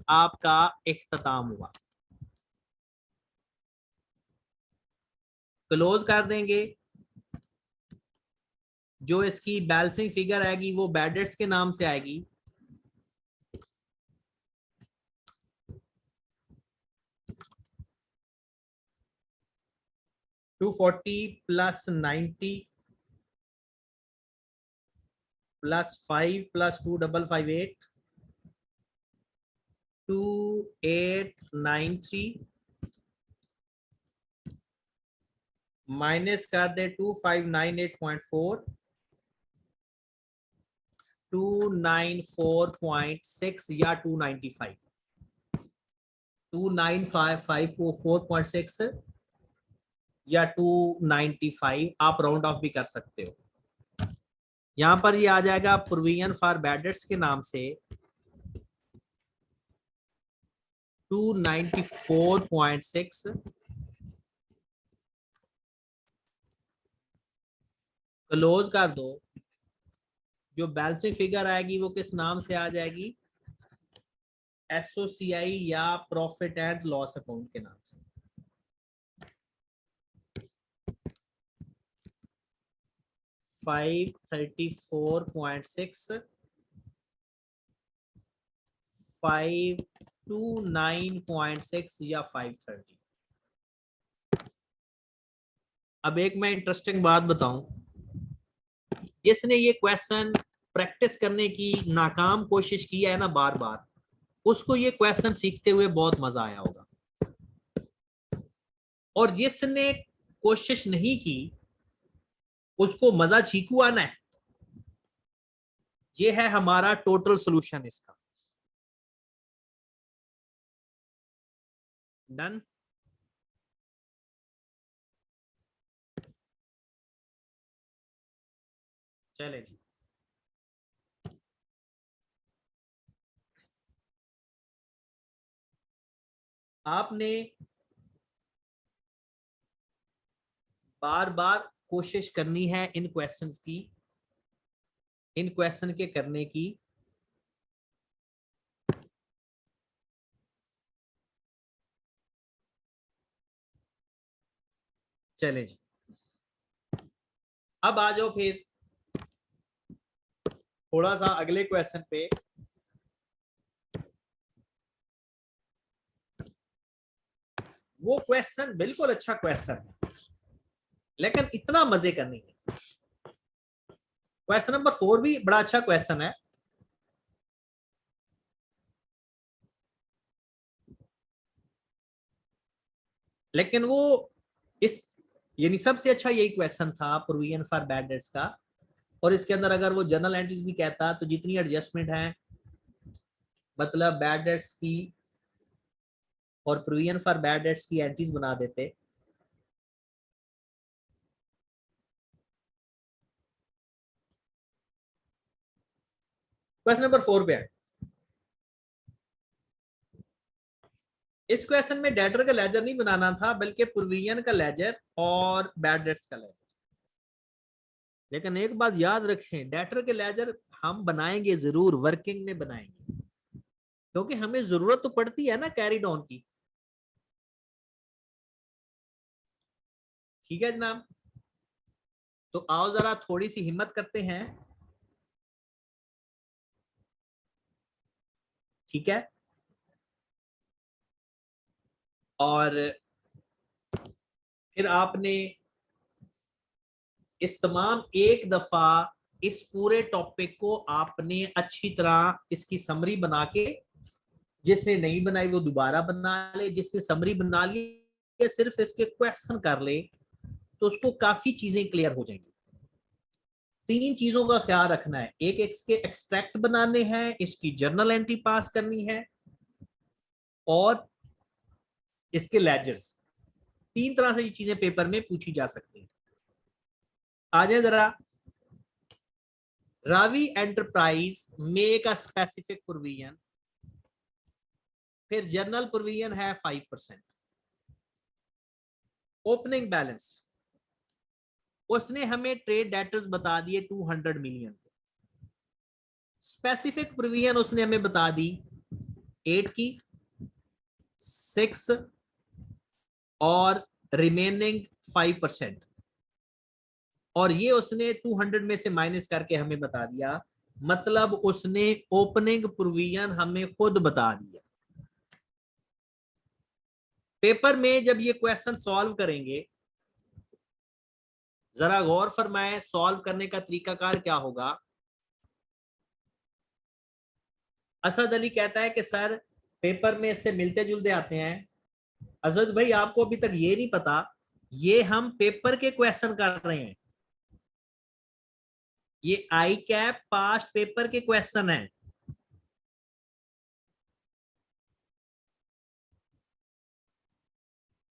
आपका इख्तिताम हुआ। क्लोज कर देंगे। जो इसकी बैलेंसिंग फिगर आएगी वो बैड डेट्स के नाम से आएगी। $240 प्लस 90 प्लस 5 प्लस 2558 2893 माइनस कर दे 2598.4 294.6 या 295 29554.6 या 295, आप राउंड ऑफ भी कर सकते हो। यहां पर ये आ जाएगा प्रोविजन फॉर बैड डेट्स के नाम से 294.6। क्लोज कर दो। जो बैलेंसिंग फिगर आएगी वो किस नाम से आ जाएगी? एसओसीआई या प्रॉफिट एंड लॉस अकाउंट के नाम से। 534.6 529.6 या 530। अब एक मैं इंटरेस्टिंग बात बताऊं, जिसने ये क्वेश्चन प्रैक्टिस करने की नाकाम कोशिश की है ना बार बार, उसको ये क्वेश्चन सीखते हुए बहुत मजा आया होगा, और जिसने कोशिश नहीं की उसको मजा चीकू आना है। ये है हमारा टोटल सॉल्यूशन इसका। डन। चले जी, आपने बार बार कोशिश करनी है इन क्वेश्चंस की, इन क्वेश्चन के करने की। चले जी, अब आ जाओ फिर थोड़ा सा अगले क्वेश्चन पे। वो क्वेश्चन बिल्कुल अच्छा क्वेश्चन है, लेकिन इतना मजे का नहीं है। क्वेश्चन नंबर 4 भी बड़ा अच्छा क्वेश्चन है, लेकिन वो इस यानी सबसे अच्छा यही क्वेश्चन था प्रोविजन फॉर बैड डेट्स का। और इसके अंदर अगर वो जर्नल एंट्रीज भी कहता तो जितनी एडजस्टमेंट है, मतलब बैड डेट्स की और प्रोविजन फॉर बैड डेट्स की एंट्रीज बना देते। क्वेश्चन नंबर 4 पे है। इस क्वेश्चन में डेटर का लेजर नहीं बनाना था, बल्कि प्रोविजन का लेजर और बैड डेट्स का लेजर। लेकिन एक बात याद रखें, डेटर के लेजर हम बनाएंगे जरूर, वर्किंग में बनाएंगे, क्योंकि हमें जरूरत तो पड़ती है ना कैरी डाउन की। ठीक है जनाब, तो आओ जरा थोड़ी सी हिम्मत करते हैं। ठीक है, और फिर आपने इस तमाम एक दफा इस पूरे टॉपिक को आपने अच्छी तरह इसकी समरी बना के, जिसने नहीं बनाई वो दोबारा बना ले, जिसने समरी बना ली सिर्फ इसके क्वेश्चन कर ले, तो उसको काफी चीजें क्लियर हो जाएंगी। 3 चीजों का ख्याल रखना है, एक इसके एक्सट्रैक्ट बनाने हैं, इसकी जर्नल एंट्री पास करनी है, और इसके लेजर्स। 3 तरह से ये चीजें पेपर में पूछी जा सकती हैं। आ जाए जरा। Ravi enterprise make a specific provision, फिर जर्नल प्रोविजन है 5%। ओपनिंग बैलेंस उसने हमें ट्रेड डेटर्स बता दिए 200 मिलियन। स्पेसिफिक प्रोविजन उसने हमें बता दी 8 की, 6 और रिमेनिंग 5%, और ये उसने 200 में से माइनस करके हमें बता दिया। मतलब उसने ओपनिंग प्रोविजन हमें खुद बता दिया। पेपर में जब ये क्वेश्चन सॉल्व करेंगे, जरा गौर फरमाए सॉल्व करने का तरीकाकार क्या होगा। असद अली कहता है कि सर पेपर में इससे मिलते जुलते आते हैं। असद भाई आपको अभी तक ये नहीं पता, ये हम पेपर के क्वेश्चन कर रहे हैं, ये आई कैप पास्ट पेपर के क्वेश्चन है।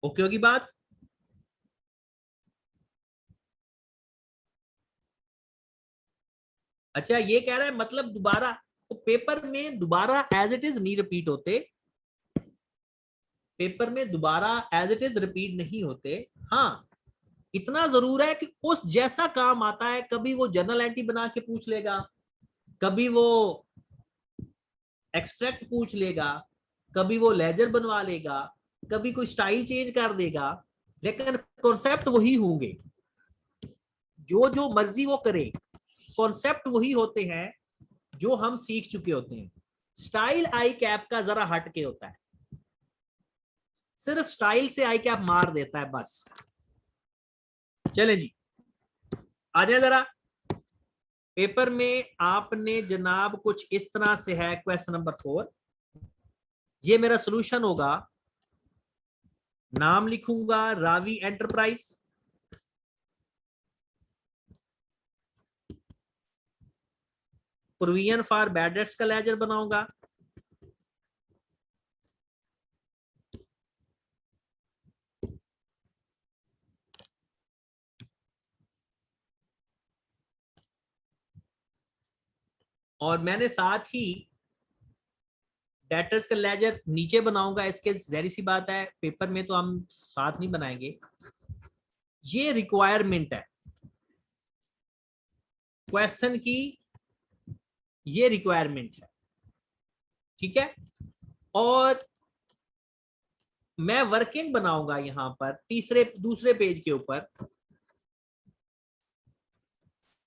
ओके होगी बात। अच्छा ये कह रहा है मतलब दोबारा, तो पेपर में दोबारा एज इट इज नहीं रिपीट होते, पेपर में दोबारा एज इट इज रिपीट नहीं होते। हाँ, इतना जरूर है कि उस जैसा काम आता है, कभी वो जर्नल एंट्री बना के पूछ लेगा, कभी वो एक्सट्रैक्ट पूछ लेगा, कभी वो लेजर बनवा लेगा, कभी कोई स्टाइल चेंज कर देगा, लेकिन कॉन्सेप्ट वही होंगे। जो जो मर्जी वो करे, कॉन्सेप्ट वही होते हैं जो हम सीख चुके होते हैं। स्टाइल आई कैप का जरा हट के होता है, सिर्फ स्टाइल से आई कैप मार देता है बस। चले जी, आ जाए जरा। पेपर में आपने जनाब कुछ इस तरह से है, क्वेश्चन नंबर 4, ये मेरा सॉल्यूशन होगा। नाम लिखूंगा Ravi enterprise, provision for bad dates का लेजर बनाऊंगा, और मैंने साथ ही डेटर्स का लेजर नीचे बनाऊंगा। इसके जहरी सी बात है, पेपर में तो हम साथ नहीं बनाएंगे, ये रिक्वायरमेंट है क्वेश्चन की, ये रिक्वायरमेंट है, ठीक है। और मैं वर्किंग बनाऊंगा यहां पर दूसरे पेज के ऊपर।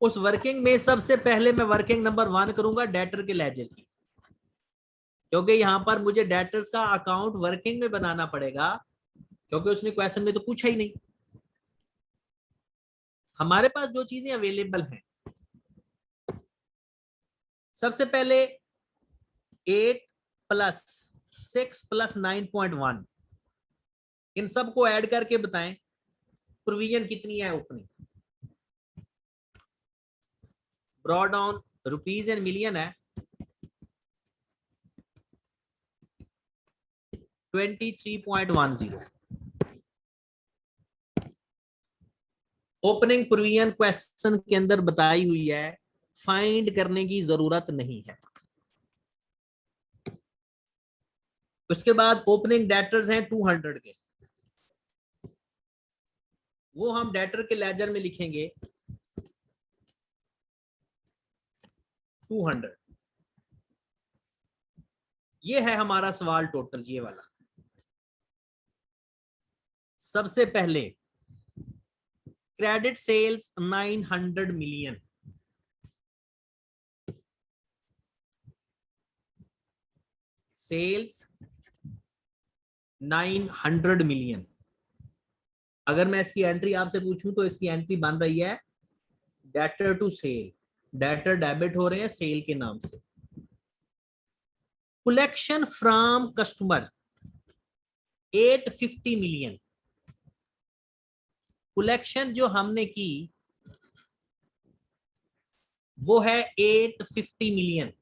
उस वर्किंग में सबसे पहले मैं वर्किंग नंबर 1 करूंगा डेटर के लेजर की, क्योंकि यहां पर मुझे डेटर्स का अकाउंट वर्किंग में बनाना पड़ेगा, क्योंकि उसने क्वेश्चन में तो पूछा ही नहीं। हमारे पास जो चीजें अवेलेबल हैं, सबसे पहले 8 + 6 + 9.1, इन सबको ऐड करके बताएं प्रोविजन कितनी है opening. Brought down rupees and million है, 23.10। ओपनिंग प्रोविजन क्वेश्चन के अंदर बताई हुई है, फाइंड करने की जरूरत नहीं है। उसके बाद ओपनिंग डेटर्स हैं 200 के, वो हम डेटर के लेजर में लिखेंगे 200। ये है हमारा सवाल टोटल, ये वाला। सबसे पहले credit sales 900 million, sales 900 million. अगर मैं इसकी एंट्री आपसे पूछूं तो इसकी एंट्री बन रही है debtor to sale, debtor debit हो रहे हैं सेल के नाम से। Collection from customer 850 million, collection जो हमने की वो है 850 मिलियन।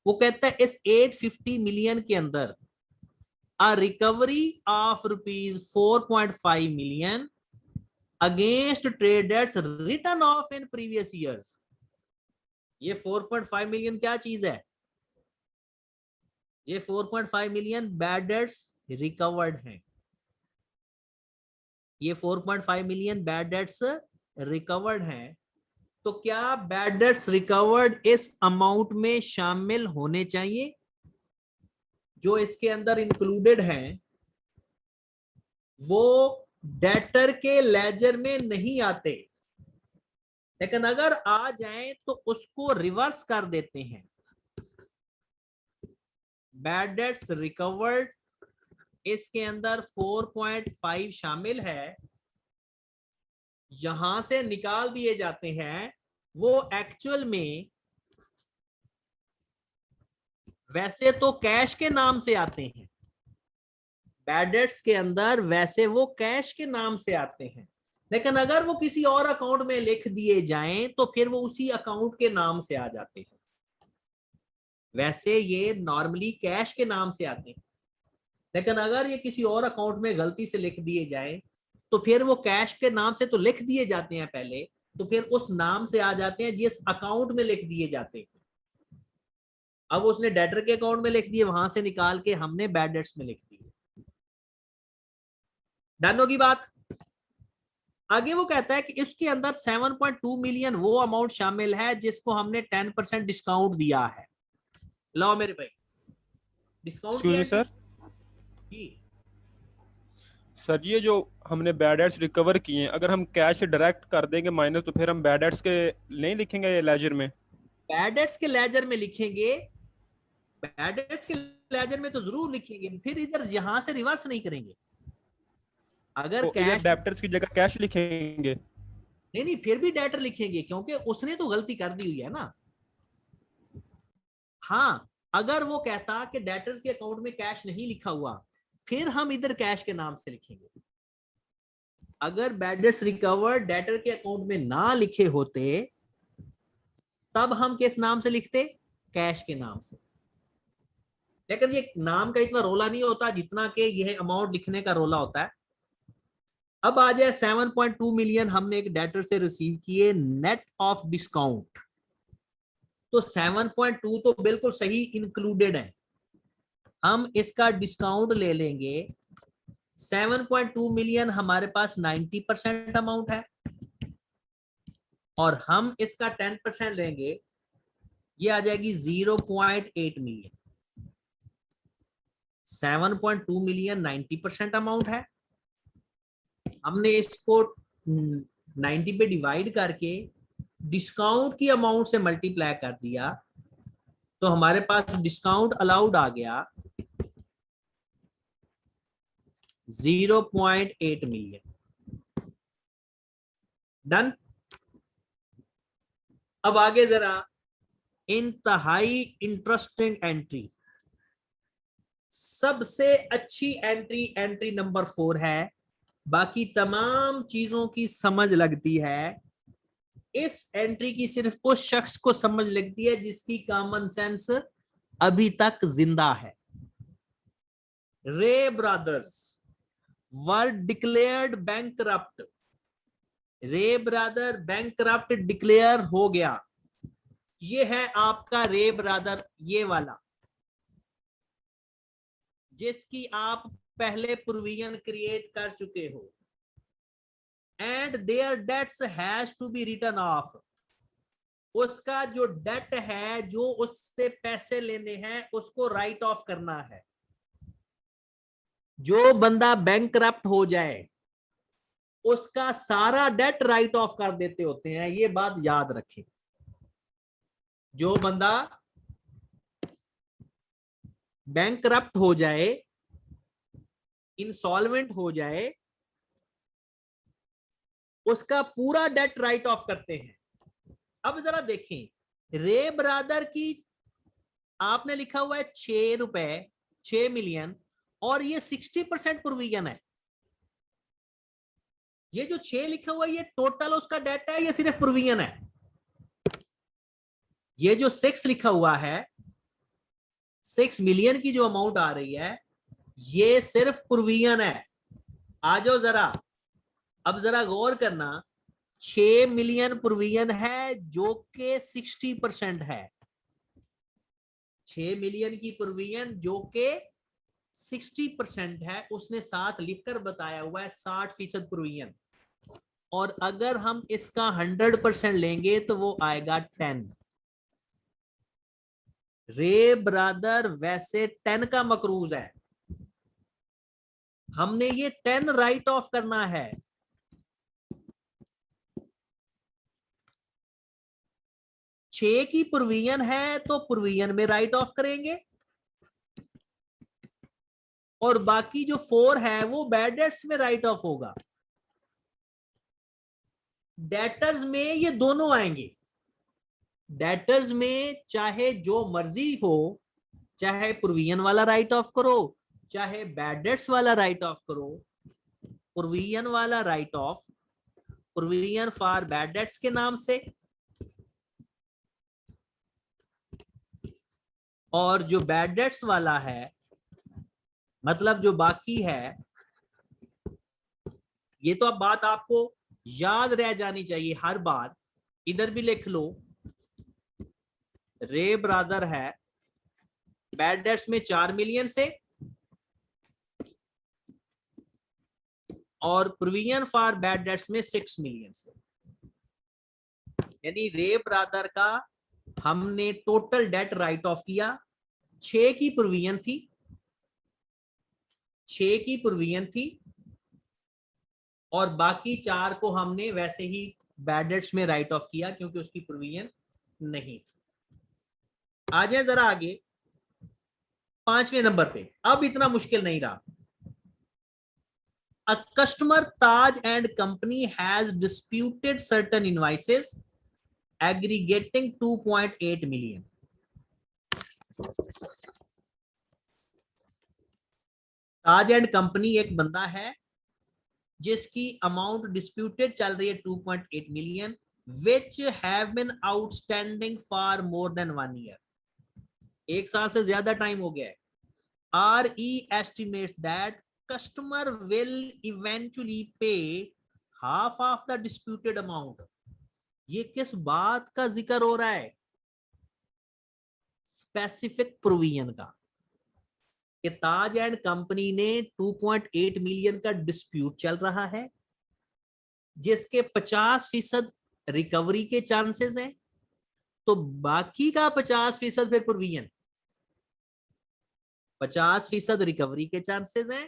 वो कहता है इस 850 मिलियन के अंदर a recovery of rupees 4.5 million against trade debts written off in previous years। ये 4.5 मिलियन क्या चीज है? ये 4.5 मिलियन बैड डेट्स रिकवर्ड हैं। ये 4.5 मिलियन बैड डेट्स रिकवर्ड हैं। तो क्या बैड डेट्स रिकवर्ड इस अमाउंट में शामिल होने चाहिए? जो इसके अंदर इंक्लूडेड हैं वो डेटर के लेजर में नहीं आते, लेकिन अगर आ जाएं तो उसको रिवर्स कर देते हैं। बैड डेट्स रिकवर्ड, इसके अंदर 4.5 शामिल है, यहां से निकाल दिए जाते हैं। वो एक्चुअल में वैसे तो कैश के नाम से आते हैं, बैड डेट्स के अंदर वैसे वो कैश के नाम से आते हैं, लेकिन अगर वो किसी और अकाउंट में लिख दिए जाएं तो फिर वो उसी अकाउंट के नाम से आ जाते हैं। वैसे ये नॉर्मली कैश के नाम से आते हैं, लेकिन अगर ये किसी और अकाउंट में गलती से लिख दिए जाएं तो फिर वो कैश के नाम से तो लिख दिए जाते हैं पहले, तो फिर उस नाम से आ जाते हैं जिस अकाउंट में लिख दिए जाते हैं। अब उसने डेटर के अकाउंट में लिख दिए, वहां से निकाल के हमने बैड डेट्स में लिख दिए। डन होगी बात। आगे वो कहता है कि इसके अंदर 7.2 मिलियन वो अमाउंट शामिल है जिसको हमने 10% डिस्काउंट दिया है। लो मेरे भाई, discount excuse me sir, sir ये जो हमने बैड डेट्स रिकवर किए हैं, अगर हम कैश डायरेक्ट कर देंगे माइनस, तो फिर हम बैड डेट्स के नहीं लिखेंगे लेजर में? बैड डेट्स के लेजर में लिखेंगे, बैड डेट्स के लेजर में तो जरूर लिखेंगे, फिर इधर यहां से रिवर्स नहीं करेंगे। अगर तो इधर कैश, डेब्टर्स की जगह कैश लिखेंगे? नहीं नहीं, फिर भी डेटर लिखेंगे क्योंकि उसने तो गलती कर दी हुई है ना। हाँ, अगर वो कहता कि डेटर्स के अकाउंट में कैश नहीं लिखा हुआ, फिर हम इधर कैश के नाम से लिखेंगे। अगर बैड डेट्स रिकवर्ड डेटर के अकाउंट में ना लिखे होते, तब हम किस नाम से लिखते? कैश के नाम से। लेकिन ये नाम का इतना रोला नहीं होता जितना कि यह अमाउंट लिखने का रोला होता है। अब आ जाए 7.2 मिलियन हमने एक डेटर से रिसीव किए नेट ऑफ डिस्काउंट। तो 7.2 तो बिल्कुल सही इंक्लूडेड है, हम इसका डिस्काउंट ले लेंगे। 7.2 मिलियन हमारे पास 90% अमाउंट है, और हम इसका 10% लेंगे, ये आ जाएगी 0.8 मिलियन। 7.2 मिलियन 90% अमाउंट है, हमने इसको 90 पे डिवाइड करके डिस्काउंट की अमाउंट से मल्टीप्लाई कर दिया, तो हमारे पास डिस्काउंट अलाउड आ गया 0.8 मिलियन। डन। अब आगे जरा इंतहाई इंटरेस्टिंग एंट्री, सबसे अच्छी एंट्री एंट्री नंबर 4 है। बाकी तमाम चीजों की समझ लगती है, इस एंट्री की सिर्फ उस शख्स को समझ लगती है जिसकी कॉमन सेंस अभी तक जिंदा है। रे ब्रदर्स वर डिक्लेयर्ड बैंकरप्ट। रे ब्रदर बैंकरप्ट डिक्लेयर हो गया। ये है आपका रे ब्रदर, ये वाला जिसकी आप पहले प्रोविजन क्रिएट कर चुके हो। And their debts has to be written off. उसका जो डेट है, जो उससे पैसे लेने हैं, उसको राइट ऑफ करना है। जो बंदा बैंकरप्ट हो जाए उसका सारा डेट राइट ऑफ कर देते होते हैं, ये बात याद रखें। जो बंदा बैंकरप्ट हो जाए, इंसॉल्वेंट हो जाए, उसका पूरा डेट राइट ऑफ करते हैं। अब जरा देखें, रे ब्रदर की आपने लिखा हुआ है 6 मिलियन, और ये 60% प्रोविजन है। ये जो 6 लिखा हुआ है ये टोटल उसका डेट है, ये सिर्फ प्रोविजन है। ये जो 6 लिखा हुआ है, 6 मिलियन की जो अमाउंट आ रही है, ये सिर्फ प्रोविजन है। आ जाओ जरा, अब जरा गौर करना, 6 मिलियन प्रोविजन है जो कि 60% है। 6 मिलियन की प्रोविजन जो कि 60% है, उसने साथ लिखकर बताया हुआ है 60% प्रोविजन। और अगर हम इसका 100% लेंगे तो वो आएगा 10। रे ब्रदर वैसे 10 का मकरूज है, हमने ये 10 राइट ऑफ करना है। 6 की प्रोविजन है तो प्रोविजन में राइट ऑफ करेंगे, और बाकी जो 4 है वो बैड डेट्स में राइट ऑफ होगा। डेटर्स में ये दोनों आएंगे। डेटर्स में चाहे जो मर्जी हो, चाहे प्रोविजन वाला राइट ऑफ करो, चाहे बैड डेट्स वाला राइट ऑफ करो, प्रोविजन वाला right of provision for bad debts के नाम से, और जो बैड डेट्स वाला है, मतलब जो बाकी है, ये तो अब बात आपको याद रह जानी चाहिए हर बार, इधर भी लिख लो। रे ब्रदर है बैड डेट्स में 4 मिलियन से, और प्रोविजन फॉर बैड डेट्स में 6 मिलियन से। यानी रे ब्रदर का हमने टोटल डेट राइट ऑफ किया। 6 की प्रोविजन थी, 6 की प्रोविजन थी, और बाकी 4 को हमने वैसे ही बैड डेट्स में राइट ऑफ किया क्योंकि उसकी प्रोविजन नहीं थी। आ जाए जरा आगे 5वें नंबर पे, अब इतना मुश्किल नहीं रहा। A customer Taj and company has disputed certain invoices aggregating 2.8 million. Taj and company एक बंदा है जिसकी अमाउंट डिस्प्यूटेड चल रही है 2.8 million which have been outstanding for more than 1 year. 1 साल से ज्यादा टाइम हो गया है। RE estimates that customer will eventually pay half of the disputed amount. ये किस बात का जिक्र हो रहा है? स्पेसिफिक प्रोविजन का कि ताज एंड कंपनी ने 2.8 मिलियन का डिस्प्यूट चल रहा है जिसके 50% रिकवरी के चांसेस हैं, तो बाकी का 50% फिर प्रोविजन, 50% रिकवरी के चांसेस हैं,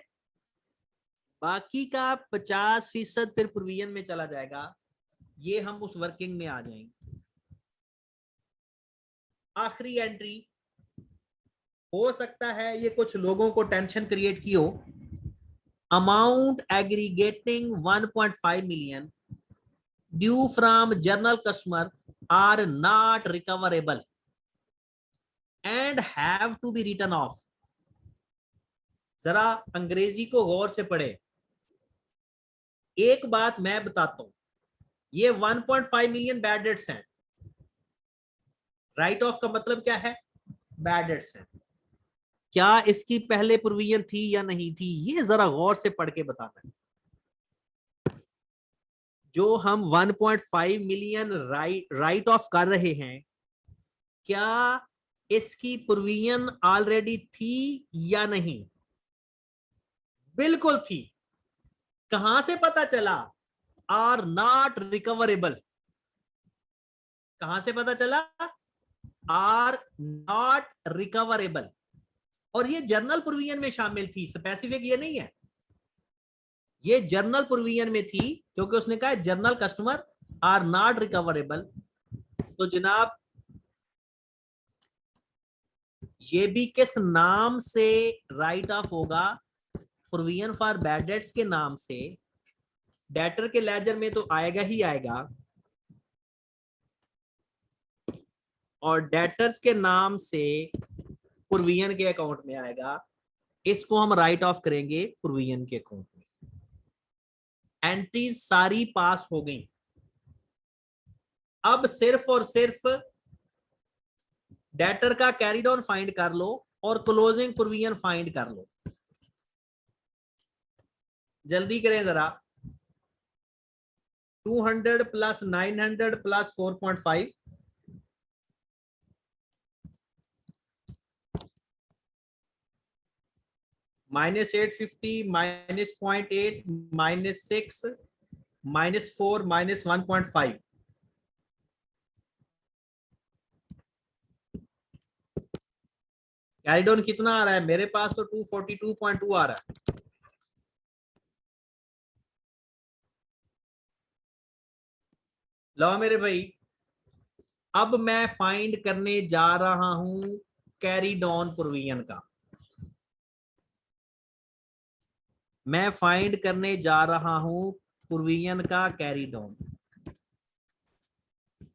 बाकी का 50% फिर प्रोविजन में चला जाएगा। ये हम उस वर्किंग में आ जाएंगे। आखिरी एंट्री हो सकता है ये कुछ लोगों को टेंशन क्रिएट की हो। Amount aggregating 1.5 million due from general customer are not recoverable and have to be written off. जरा अंग्रेजी को गौर से पढ़े। एक बात मैं बताता हूं, ये 1.5 मिलियन बैड डेट्स हैं। राइट ऑफ का मतलब क्या है? बैड डेट्स हैं। क्या इसकी पहले प्रोविजन थी या नहीं थी, ये जरा गौर से पढ़ के बताना है। जो हम 1.5 मिलियन राइट ऑफ कर रहे हैं, क्या इसकी प्रोविजन ऑलरेडी थी या नहीं? बिल्कुल थी। कहां से पता चला? Are not recoverable. कहां से पता चला? Are not recoverable. और ये जर्नल प्रोविजन में शामिल थी, स्पेसिफिक ये नहीं है। ये जर्नल प्रोविजन में थी क्योंकि उसने कहा general customer are not recoverable. तो जनाब ये भी किस नाम से राइट ऑफ होगा? प्रोविजन फॉर बैड डेट्स के नाम से। डेटर के लेजर में तो आएगा ही आएगा, और डेटर्स के नाम से प्रोविजन के अकाउंट में आएगा। इसको हम राइट ऑफ करेंगे प्रोविजन के अकाउंट में। एंट्रीज सारी पास हो गई। अब सिर्फ और सिर्फ डेटर का कैरी डाउन फाइंड कर लो और क्लोजिंग प्रोविजन फाइंड कर लो। जल्दी करें जरा। 200 plus 900 plus 4.5 minus 850 minus 0.8 minus 6 minus 4 minus 1.5। Carry down कितना आ रहा है? मेरे पास तो 242.2 आ रहा है। लो मेरे भाई, अब मैं फाइंड करने जा रहा हूं कैरी डाउन प्रोविजन का। मैं फाइंड करने जा रहा हूं प्रोविजन का कैरी डाउन।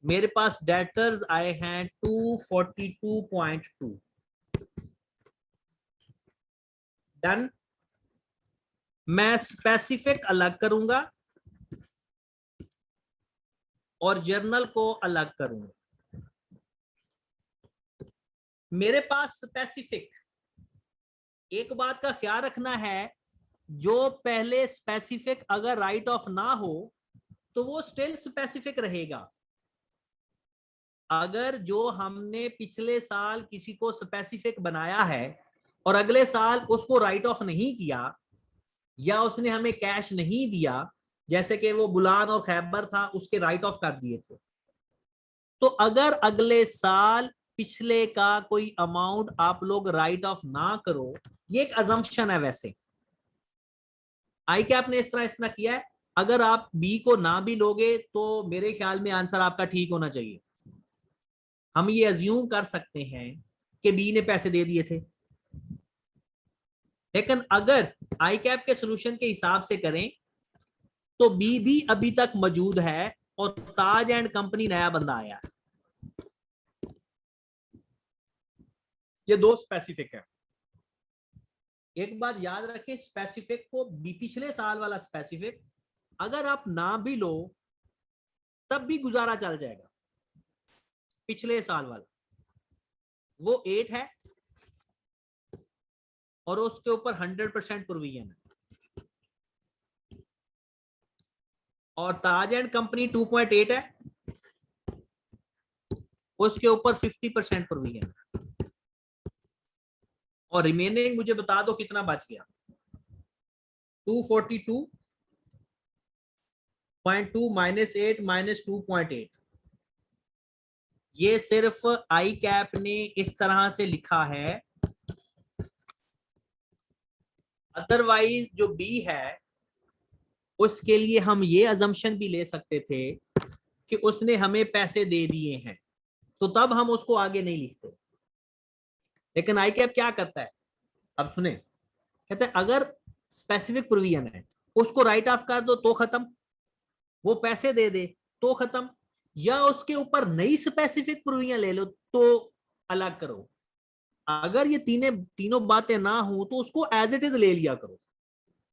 मेरे पास डेटर्स आए हैं 242.2। डन। मैं स्पेसिफिक अलग करूंगा और जर्नल को अलग करूंगा। मेरे पास स्पेसिफिक, एक बात का ख्याल रखना है, जो पहले स्पेसिफिक अगर राइट ऑफ ना हो तो वो स्टिल स्पेसिफिक रहेगा। अगर जो हमने पिछले साल किसी को स्पेसिफिक बनाया है और अगले साल उसको राइट ऑफ नहीं किया या उसने हमें कैश नहीं दिया, जैसे कि वो बुलान और खैबर था, उसके राइट ऑफ कर दिए थे, तो अगर अगले साल पिछले का कोई अमाउंट आप लोग राइट ऑफ ना करो, ये एक अजम्पशन है। वैसे आई क्या आपने इस तरह किया है अगर आप बी को ना भी लोगे तो मेरे ख्याल में आंसर आपका ठीक होना चाहिए। हम ये अज्यूम कर सकते हैं कि बी ने पैसे दे दिए थे, लेकिन अगर आई कैप के सोल्यूशन के हिसाब से करें तो बी भी अभी तक मौजूद है और ताज एंड कंपनी नया बंदा आया है। ये दो स्पेसिफिक है। एक बात याद रखें, स्पेसिफिक को पिछले साल वाला स्पेसिफिक अगर आप ना भी लो तब भी गुजारा चल जाएगा। पिछले साल वाला वो 8 है और उसके ऊपर 100% प्रोविजन है, और ताज एंड कंपनी 2.8 है, उसके ऊपर 50% प्रोविजन है, और रिमेनिंग मुझे बता दो कितना बच गया। 242.2 -8 -2.8। ये सिर्फ आई कैप ने इस तरह से लिखा है, अदरवाइज जो बी है उसके लिए हम ये अजम्पशन भी ले सकते थे कि उसने हमें पैसे दे दिए हैं, तो तब हम उसको आगे नहीं लिखते। लेकिन आई कैप क्या करता है, अब सुने, कहते हैं अगर स्पेसिफिक प्रोविजन है उसको राइट ऑफ कर दो तो खत्म, वो पैसे दे दे तो खत्म, या उसके ऊपर नई स्पेसिफिक प्रोविजन ले लो तो अलग करो। अगर ये तीनों बातें ना हो तो उसको एज इट इज ले लिया करो।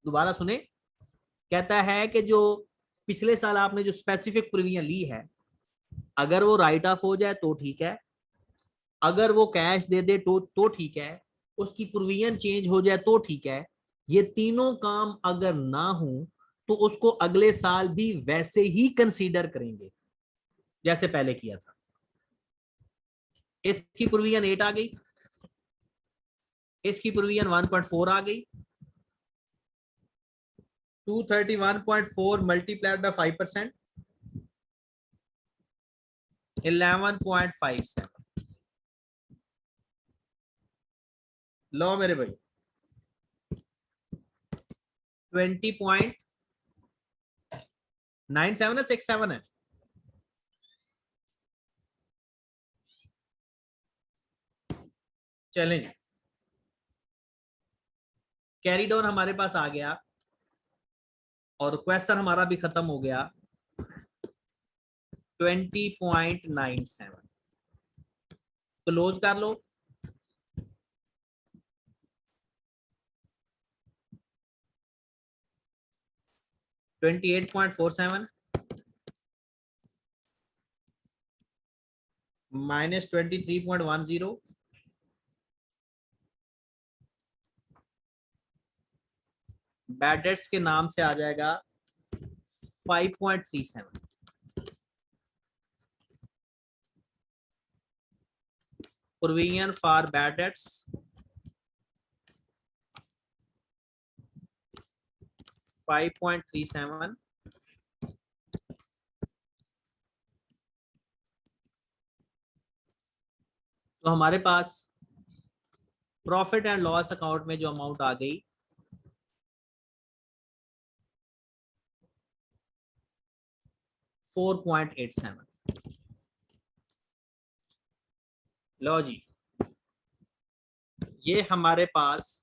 दोबारा सुने, कहता है कि जो पिछले साल आपने जो स्पेसिफिक प्रोविजन ली है अगर वो राइट ऑफ हो जाए तो ठीक है, अगर वो कैश दे दे तो ठीक है, उसकी प्रोविजन चेंज हो जाए तो ठीक है। ये तीनों काम अगर ना हो तो उसको अगले साल भी वैसे ही कंसीडर करेंगे जैसे पहले किया था। इसकी प्रोविजन 8 आ गई, इसकी प्रोविजन 1.4 आ गई, 231.4 मल्टीप्लाइड बाय 5%, 11.57। लो मेरे भाई 20.97 है, 67 है। चलें, कैरी डाउन हमारे पास आ गया और क्वेश्चन हमारा भी खत्म हो गया। 20.97 क्लोज कर लो। -28.47 -23.10 बैड डेट्स के नाम से आ जाएगा 5.37। Provision for bad dates 5.37। तो हमारे पास प्रॉफिट एंड लॉस अकाउंट में जो अमाउंट आ गई 4.87। लो जी, ये हमारे पास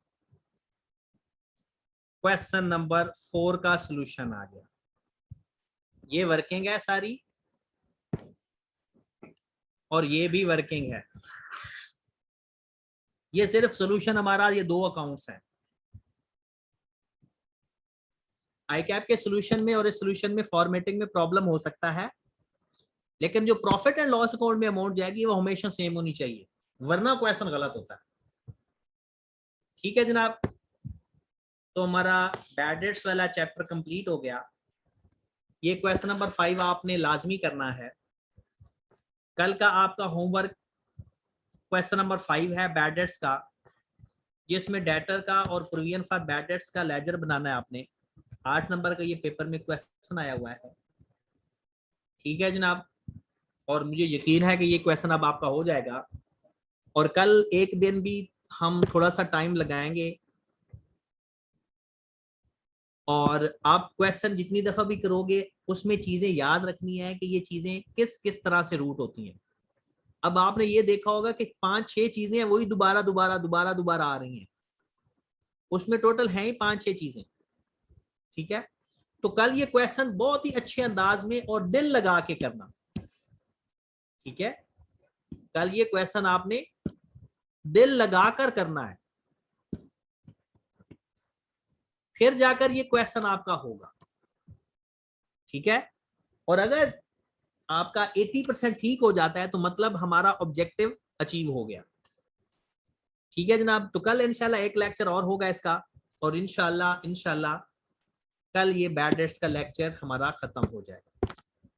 क्वेश्चन नंबर 4 का सॉल्यूशन आ गया। ये वर्किंग है सारी और ये भी वर्किंग है। ये सिर्फ सॉल्यूशन हमारा ये दो अकाउंट्स हैं। आई कैप के सॉल्यूशन में और इस सॉल्यूशन में फॉर्मेटिंग में प्रॉब्लम हो सकता है, लेकिन जो प्रॉफिट एंड लॉस अकाउंट में अमाउंट जाएगी वो हमेशा सेम होनी चाहिए, वरना क्वेश्चन गलत होता है। ठीक है जनाब, तो हमारा बैड डेट्स वाला चैप्टर कंप्लीट हो गया। ये क्वेश्चन नंबर 5 आपने लाजमी करना है। कल का आपका होमवर्क क्वेश्चन नंबर 5 है बैड डेट्स का, जिसमें डेटर का और प्रोविजन फॉर बैड डेट्स का लेजर बनाना है आपने। 8 नंबर का ये पेपर में क्वेश्चन आया हुआ है। ठीक है जनाब, और मुझे यकीन है कि ये क्वेश्चन अब आपका हो जाएगा। और कल एक दिन भी हम थोड़ा सा टाइम लगाएंगे और आप क्वेश्चन जितनी दफा भी करोगे उसमें चीजें याद रखनी है कि ये चीजें किस किस तरह से रूट होती हैं। अब आपने ये देखा होगा कि 5-6 चीजें हैं वही दोबारा दोबारा दोबारा दोबारा आ रही हैं, उसमें टोटल है ही 5-6 चीजें। ठीक है, तो कल ये क्वेश्चन बहुत ही अच्छे अंदाज में और दिल लगा के करना। ठीक है, कल ये क्वेश्चन आपने दिल लगाकर करना है, फिर जाकर ये क्वेश्चन आपका होगा। ठीक है, और अगर आपका 80% ठीक हो जाता है तो मतलब हमारा ऑब्जेक्टिव अचीव हो गया। ठीक है जनाब, तो कल इंशाल्लाह एक लेक्चर और होगा इसका, और इंशाल्लाह कल ये बैड डेट्स का लेक्चर हमारा खत्म हो जाएगा।